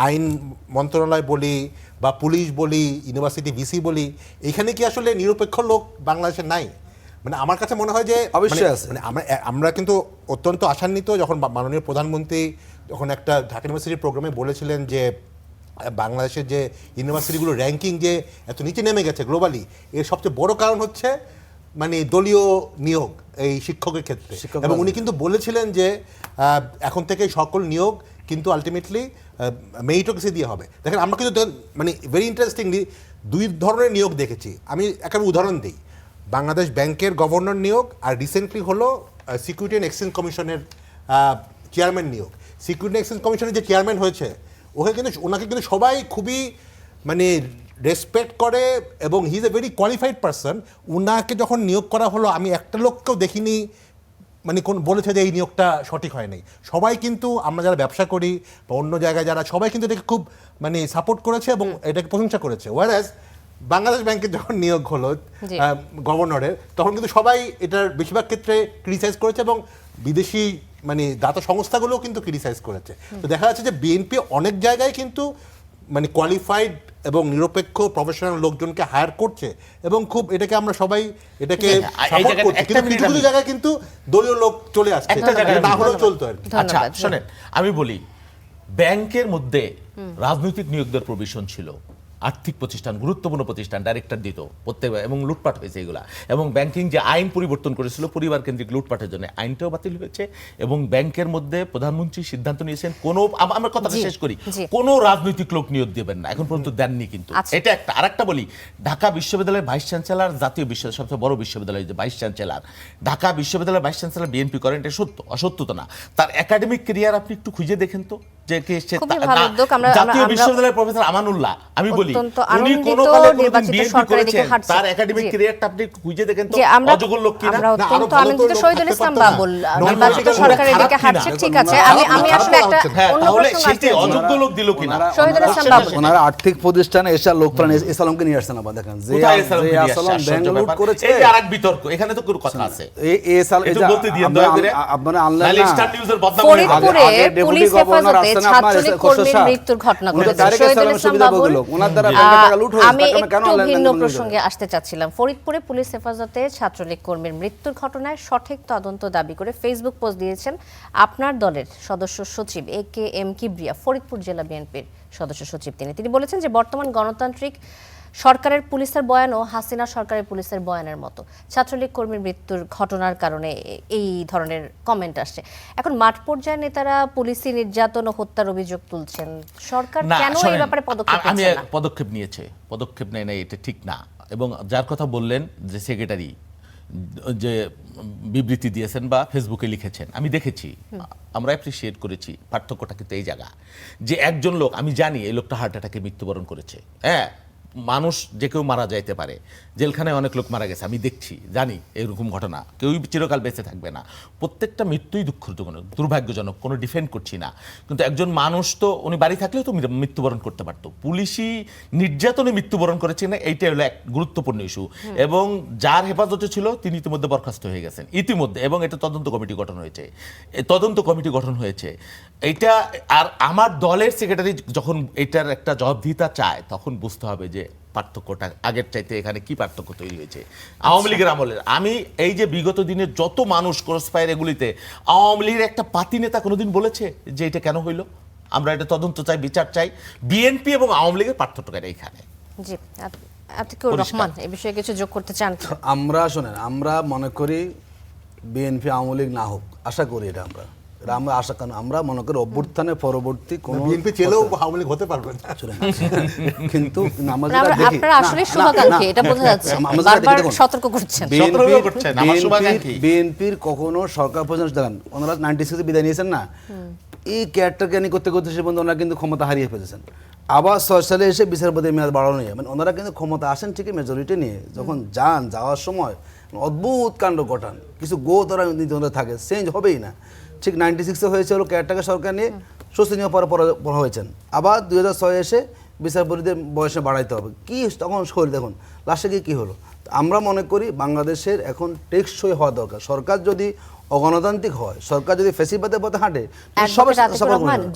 আইন মন্ত্রণালয় বলি বা পুলিশ বলি, ইউনিভার্সিটি ভিসি বলি, এখানে কি আসলে নিরপেক্ষ লোক বাংলাদেশে নাই? মানে আমার কাছে মনে হয় যে অবশ্যই আছে। মানে আমরা কিন্তু অত্যন্ত আশান্বিত যখন মাননীয় প্রধানমন্ত্রী যখন একটা ঢাকা ইউনিভার্সিটির প্রোগ্রামে বলেছিলেন যে বাংলাদেশের যে ইউনিভার্সিটিগুলো র্যাঙ্কিং যে এত নিচে নেমে গেছে গ্লোবালি, এর সবচেয়ে বড় কারণ হচ্ছে মানে দলীয় নিয়োগ এই শিক্ষকের ক্ষেত্রে। এবং উনি কিন্তু বলেছিলেন যে এখন থেকে সকল নিয়োগ কিন্তু আলটিমেটলি মেরিটোক্রেসি দিয়ে হবে। দেখেন আমরা কিন্তু মানে ভেরি ইন্টারেস্টিংলি 2 ধরনের নিয়োগ দেখেছি। আমি একটা উদাহরণ দিই, বাংলাদেশ ব্যাংকের গভর্নর নিয়োগ, আর রিসেন্টলি হলো সিকিউরিটি অ্যান্ড এক্সচেঞ্জ কমিশনের চেয়ারম্যান নিয়োগ। সিকিউরিটি অ্যান্ড এক্সচেঞ্জ কমিশনের যে চেয়ারম্যান হয়েছে ওনাকে কিন্তু সবাই খুবই মানে রেসপেক্ট করে এবং he is a very qualified person. উনাকে যখন নিয়োগ করা হলো আমি একটা লোককেও দেখিনি মানে কোন বলেছে যে এই নিয়োগটা সঠিক হয় নাই। সবাই কিন্তু আমরা যারা ব্যবসা করি বা অন্য জায়গায় যারা, সবাই কিন্তু এটাকে খুব মানে সাপোর্ট করেছে এবং এটাকে প্রশংসা করেছে। ওয়ারাজ বাংলাদেশ ব্যাংকের যখন নিয়োগ হলো গভর্নরের, তখন কিন্তু সবাই এটার বেশিরভাগ ক্ষেত্রে ক্রিটিসাইজ করেছে এবং বিদেশি মানে দাতা সংস্থাগুলোও কিন্তু ক্রিটিসাইজ করেছে। তো দেখা যাচ্ছে যে বিএনপি অনেক জায়গায় কিন্তু মানে কোয়ালিফাইড এবং নিরপেক্ষ প্রফেশনাল লোকজনকে হায়ার করছে এবং খুব এটাকে আমরা সবাই এটাকে এই সাপোর্ট জায়গায় করছি। একটা কিন্তু মিনিট কিছু কিছু আমি- জায়গায় কিন্তু দলীয় লোক চলে আসছে, একটা জায়গায় না হলেও ধন্যবাদ। চলতো আর কি। আচ্ছা ধন্যবাদ। শোনেন, আমি বলি ব্যাংকের মধ্যে রাজনৈতিক নিয়োগদের প্রভিশন ছিল। আর্থিক প্রতিষ্ঠান, গুরুত্বপূর্ণ প্রতিষ্ঠান ডাইরেক্টর দিত প্রত্যেক, এবং লুটপাট হয়েছে এগুলা। এবং ব্যাংকিং যে আইন পরিবর্তন করেছিল পরিবার কেন্দ্রিক লুটপাটের জন্য, আইনটাও বাতিল হয়েছে। এবং ব্যাংকের মধ্যে প্রধানমন্ত্রী সিদ্ধান্ত নিয়েছেন কোনো, আমার কথাটা জি, শেষ করি, জি। কোনো রাজনৈতিক লোক নিয়োগ দেবেন না, এখন পর্যন্ত দেননি কিন্তু। আচ্ছা। এটা একটা। আরেকটা বলি, ঢাকা বিশ্ববিদ্যালয়ের ভাইস চ্যান্সেলর, জাতীয় বিশ্ববিদ্যালয় সবচেয়ে বড় বিশ্ববিদ্যালয় যে ভাইস চ্যান্সেলর, ঢাকা বিশ্ববিদ্যালয়ের ভাইস চ্যান্সেলর বিএনপি করেন, এটা সত্য, অসত্য তো না। তার একাডেমিক ক্যারিয়ার আপনি একটু খুঁজে দেখেন তো, যে কে এসছে। খুবই ভালো উদ্যোগ। জাতীয় বিশ্ববিদ্যালয়ের প্রফেসর আমানুল্লাহ, আমি বলি অত্যন্ত উনি আনন্দিত কোন কালে কোনদিন নির্বাচিত বিএনপি সরকারের দিকে করেছেন, হাঁটছে। তার একাডেমিক জি। ক্যারিয়ারটা আপনি একটু খুঁজে দেখেন তো, যে অযোগ্য লোক কিনা। আমরা না, আরো অত্যন্ত ভালো তো আনন্দিত লোক শহীদুল থাকতে ইসলাম পারতো না। বাবুল নন নির্বাচিত পলিটিক্যাল সরকারের খারাপ দিকে কিনা? হাঁটছে, ঠিক আছে। আমি আসলে একটা হ্যাঁ, অন্য তাহলে প্রশ্ন সেটি রাখতে অযোগ্য লোক দিল কিনা? শহীদুল ইসলাম বাবু। ওনারা আর্থিক প্রতিষ্ঠানে এসে লোক প্রাণ এসালামকে নিয়ে আসছেন আবার দেখেন যে কোথায় এসালাম যে দিয়ে আসছে? আসালাম আশ্চর্য ব্যাংক লুট ব্যাপার। করেছে। এই যে আরেক বিতর্ক, এখানে তো কোনো কথা আছে। এই সাল একটু বলতে দিন দয়া করে। আপনারা আনলেন নাহলে না স্টার নিউজের বদনাম হয়ে যাবে। ফরিদপুরে আগে ডেপুটি পুলিশ গভর্নর হেফাজতে করছে না আপনার ছাত্রলীগ খসরু কর্মীর সাহেব। মৃত্যুর ঘটনা উনি তো ঘটেছে direct শহীদুল ইসলামের ইসলাম সুবিধা বাবুল বললো। ওনার দ্বারা ব্যাংকের টাকা লুট হয়েছে, আমি তাকে আমরা কেন একটু লেনদেন ভিন্ন বন্ধ করে প্রসঙ্গে আসতে চাচ্ছিলাম। ফরিদপুরে পুলিশ হেফাজতে ছাত্রলীগ কর্মীর মৃত্যুর ঘটনায় সঠিক তদন্ত দাবি করে ফেসবুক পোস্ট দিয়েছেন আপনার দলের সদস্য সচিব AKM কিবরিয়া, ফরিদপুর জেলা বিএনপির সদস্য সচিব। তিনি বলেছেন যে বর্তমান গণতান্ত্রিক সরকারের পুলিশের বয়ান ও হাসিনা সরকারের পুলিশের বয়ানের মতো। ছাত্রলীগ কর্মীর মৃত্যুর ঘটনার কারণে এই ধরনের কমেন্ট আসছে। এখন মাঠ পর্যায়ে নেতারা পুলিশি নির্যাতন ও হত্যার অভিযোগ তুলছেন, সরকার না, কেন এই শোনেন, ব্যাপারে পদক্ষেপ আমি নিচ্ছে না? পদক্ষেপ নেয় না, এটা ঠিক না। এবং যার কথা বললেন যে সেক্রেটারি যে বিবৃতি দিয়েছেন বা ফেসবুকে লিখেছেন, আমি দেখেছি, আমরা অ্যাপ্রিসিয়েট করেছি। পার্থক্যটা কিন্তু এই জায়গা যে একজন লোক, আমি জানি এই লোকটা হার্ট অ্যাটাকে মৃত্যুবরণ করেছে। হ্যাঁ, মানুষ যে কেউ মারা যাইতে পারে, জেলখানায় অনেক লোক মারা গেছে, আমি দেখছি, জানি এরকম ঘটনা, কেউই চিরকাল বেঁচে থাকবে না। প্রত্যেকটা মৃত্যুই দুঃখজনক, দুর্ভাগ্যজনক, কোনো ডিফেন্ড করছি না। কিন্তু একজন মানুষ তো উনি বাড়ি থাকলেও তো মৃত্যুবরণ করতে পারতো। পুলিশি নির্যাতনে মৃত্যুবরণ করেছে না, এইটাই হলো এক গুরুত্বপূর্ণ ইস্যু। এবং যার হেফাজতে ছিল তিনি ইতিমধ্যে বরখাস্ত হয়ে গেছেন ইতিমধ্যে, এবং এটা তদন্ত কমিটি গঠন হয়েছে। এইটা আর আমার দলের সেক্রেটারি যখন এটার একটা জবাবদিহিতা চায়, তখন বুঝতে হবে যে পার্থক্যটা আগের চাইতে এখানে কি পার্থক্য তৈরি হয়েছে। আওয়ামী লীগের আমলের, আমি এই যে বিগত দিনে যত মানুষ ক্রসফায়ার এগুলিতে, আওয়ামী লীগের একটা পাতি নেতা কোনোদিন বলেছে যে এটা কেন হইলো? আমরা এটা তদন্ত চাই, বিচার চাই। বিএনপি এবং আওয়ামী লীগের পার্থক্যটা এখানে। জি, আতিকুর রহমান এই বিষয়ে কিছু যোগ করতে চান? আমরা শোনেন, আমরা মনে করি বিএনপি আওয়ামী লীগ না হোক, আশা করি এটা আমরা আশা, কারণ আমরা মনে করি অভ্যুত্থানের পরবর্তী কোনো বিএনপি চেলেও আওয়ামী লীগ হতে পারবে না। কিন্তু আমরা না, যেটা দেখি, আপনারা আসলে শুভাকাঙ্ক্ষী, এটা বোঝা যাচ্ছে, আমরা যেটা দেখি, বারবার দেখুন, সতর্ক করছেন। বিএনপির কখনো সরকার প্রধান দেখেন, ওনারা 96 বিদায় নিয়েছেন না, এই ক্যারেক্টারকে করতে করতে সে পর্যন্ত ওনারা কিন্তু ক্ষমতা হারিয়ে ফেলেছেন। আবার 6 সালে এসে বিচারপতির মেয়াদ বাড়ানো নিয়ে, মানে ওনারা কিন্তু ক্ষমতা আসেন ঠিকই মেজরিটি নিয়ে, যখন যাওয়ার সময় অদ্ভুত কাণ্ড ঘটান, কিছু তারা নীতিমন্ত্রী থাকে, চেঞ্জ হবেই না। ঠিক 96-এ হয়েছে হলো ক্যারেক্টারকে সরকার নিয়ে, শোষণীয় পরে হয়েছেন। আবার 2006 এসে বিচারপতিদের বয়সে বাড়াইতে হবে, কি তখন শরীর দেখুন লাস্টে গিয়ে কী হলো। আমরা মনে করি বাংলাদেশের এখন টেকসই হওয়া দরকার। সরকার যদি অগণতান্ত্রিক হয়, সরকার যদি ফ্যাসিবাদের পথে হাঁটে,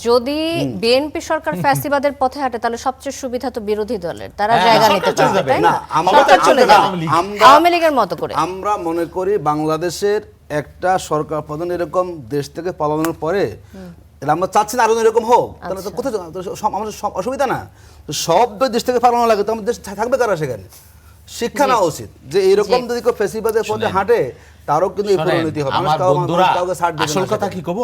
যদি বিএনপি সরকার ফ্যাসিবাদের পথে হাঁটে, তাহলে সবচেয়ে সুবিধা তো বিরোধী দলের, তারা জায়গা নিতে পারবে, তাই না? সরকার চলে যাবে আওয়ামী লীগের মতো করে। আমরা মনে করি বাংলাদেশের একটা সরকার প্রধান এরকম দেশ থেকে পালানোর পরে, এটা আমরা চাচ্ছি না আরো এরকম হোক, তাহলে তো কোথায় আমাদের অসুবিধা না। সব দেশ থেকে পালানো লাগে, তো আমাদের দেশ থাকবে কারা সেখানে? শিক্ষা নেওয়া উচিত যে এরকম যদি কেউ ফ্যাসিবাদের পথে হাঁটে, তারও কিন্তু এই পরিণতি হবে। আমার বন্ধুরা, আসল কথা কি কব,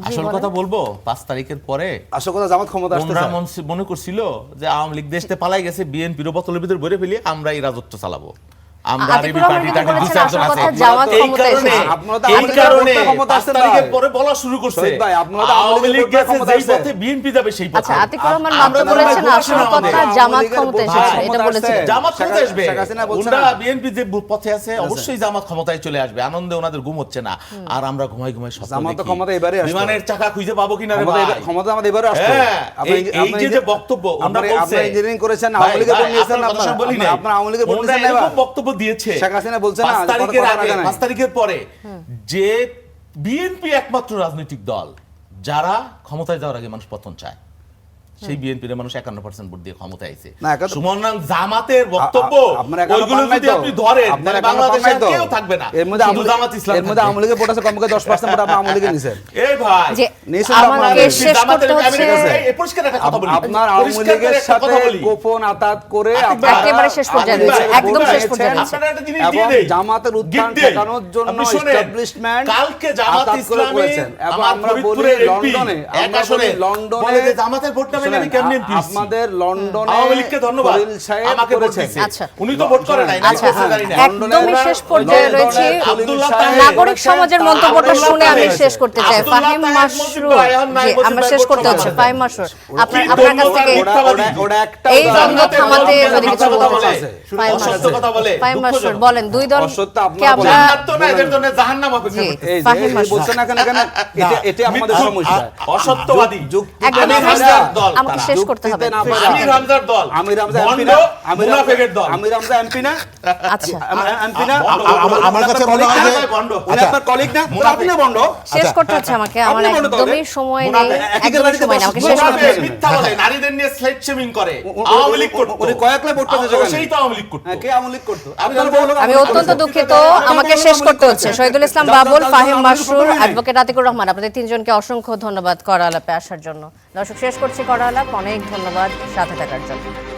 আসল কথা বলবো, 5 তারিখের পরে আসল কথা জামাত ক্ষমতা আসছে, মনে করছিল যে আওয়ামী লীগ দেশতে পালাই গেছে, বিএনপির বোতলের ভিতর ভরে ফেলি, আমরা এই রাজত্ব চালাবো। আমরা রেবি পার্টিটা দুই চারজন আছে, এই কারণে 5 তারিখের পরে বলা শুরু করছে আওয়ামী লীগ গেছে যেই পথে, বিএনপি যাবে সেই পথে। আচ্ছা, আতিকুর রহমান মাত্র বলেছেন আসল কথা জামাত ক্ষমতা এসেছে, এটা বলেছেন। জামাত ক্ষমতা আসবে, ওরা বিএনপি যে পথে আছে অবশ্যই জামাত ক্ষমতায় চলে আসবে। আনন্দে ওনাদের ঘুম হচ্ছে না, আর আমরা ঘুমাই স্বপ্ন দেখি জামাত ক্ষমতা এবারে আসবে। বিমানের চাকা খুঁজে পাবো কিনা রে ভাই, ক্ষমতা আমাদের এবারে আসবে। এই যে বক্তব্য ওনারা বলছে, আপনি ইঞ্জিনিয়ারিং করেছেন, আওয়ামী লীগের উপর নিয়েছেন, আপনারা আওয়ামী লীগের উপর নিয়েছেন, এরকম বক্তব্য দিয়েছে শেখ হাসিনা বলছেন না 5 তারিখের পরে যে বিএনপি একমাত্র রাজনৈতিক দল যারা ক্ষমতায় যাওয়ার আগে মানুষ পতন চায়। সেই বিএনপির মানুষ 51% ভোট দিয়ে ক্ষমতায় আইছে। সুমনান জামাতের বক্তব্য ওইগুলো যদি আপনি ধরেন, তাহলে বাংলাদেশে কেউ থাকবে না, শুধু জামাত ইসলাম। এর মধ্যে আওয়ামী লীগের ভোট আছে কমকে 10% ভোট আপনি আওয়ামী লীগে নিছেন। এই ভাই নিছেন, আমাকে শেষ করতে হচ্ছে। এই পরিষ্কার একটা কথা বলি, আপনার আওয়ামী লীগের সাথে গোপন আতাত করে একেবারে শেষ পর্যায়ে রয়েছে, একদম শেষ পর্যায়ে রয়েছে। আপনারা একটা জিনিস দিয়ে দেই, জামাতের উত্থান ঠেকানোর জন্য এস্টাবলিশমেন্ট কালকে জামাত ইসলামী এবং আমরা বলি লন্ডনে, এক আসলে বলে যে জামাতের ভোট না পেলে আমি কেমনে আপনাদের লন্ডনে আওয়ামী লীগকে ধন্যবাদ আমাকে ভোট দিয়েছে। উনি তো ভোট করে নাই, আচ্ছা একদমই শেষ পর্যায়ে রয়েছে। নাগরিক সমাজের মন্তব্যটা শুনে আমি শেষ করতে চাই। ফাহিম মাশরুর, জি আমরা শেষ করতে হচ্ছে। ফাহিম মাশরুর, আপনার কাছ থেকে এই দ্বন্দ্ব থামাতে যদি কিছু বলতে চান। ফাহিম মাশরুর বলেন, দুই দলকে আমরা এদের জন্য জাহান্নাম অপেক্ষা করতেছি। এই যে বলছেন না কেন, এটা আমাদের সমস্যা। অসত্যবাদী যুক্তি একদম দল আমাকে তারা। শেষ করতে হবে। যুক্তিতে না পারে। আমির হামজার দল আমির হামজা ভণ্ড, এমপি না, আমির হামজা- মুনাফেকের দল। আমির হামজা এমপি না, আচ্ছা এমপি না, আমার কাছে মনে হয় যে উনি আপনার কলিগ না, তো আপনি না বন্ড। শেষ করতে হচ্ছে আমাকে, আমার আপনি বলো তাহলে। একদমই সময় নেই, মুনাফেক, একই একদমই বাড়িতে সময় নেই, আমাকে বসে- শেষ করতে মুনাফেক, হবে। মিথ্যা বলে, নারীদের নিয়ে স্লেট শেমিং করে, উ- আওয়ামী লীগ করতো। উনি কয়েক লাখ ভোট পেতে সেখানে। সেই তো আওয়ামী লীগ করতো। হ্যাঁ, কে আওয়ামী লীগ করতো? আপনার বড় লোক আমি আওয়ামী লীগ অত্যন্ত করতো। দুঃখিত, আপনার আমাকে বড় লোক শেষ আওয়ামী করতে লীগ হচ্ছে। করেছে। শহীদুল ইসলাম যার- বাবুল, যার- যার ফাহিম আওয়ামী লীগ মাশরুর, করতে পারে নাই। অ্যাডভোকেট আতিকুর রহমান, আপনাদের তিনজনকে অসংখ্য ধন্যবাদ করা আলাপে আসার জন্য। দর্শক, শেষ করছি করা আলাপ। অনেক ধন্যবাদ সাথে থাকার জন্য।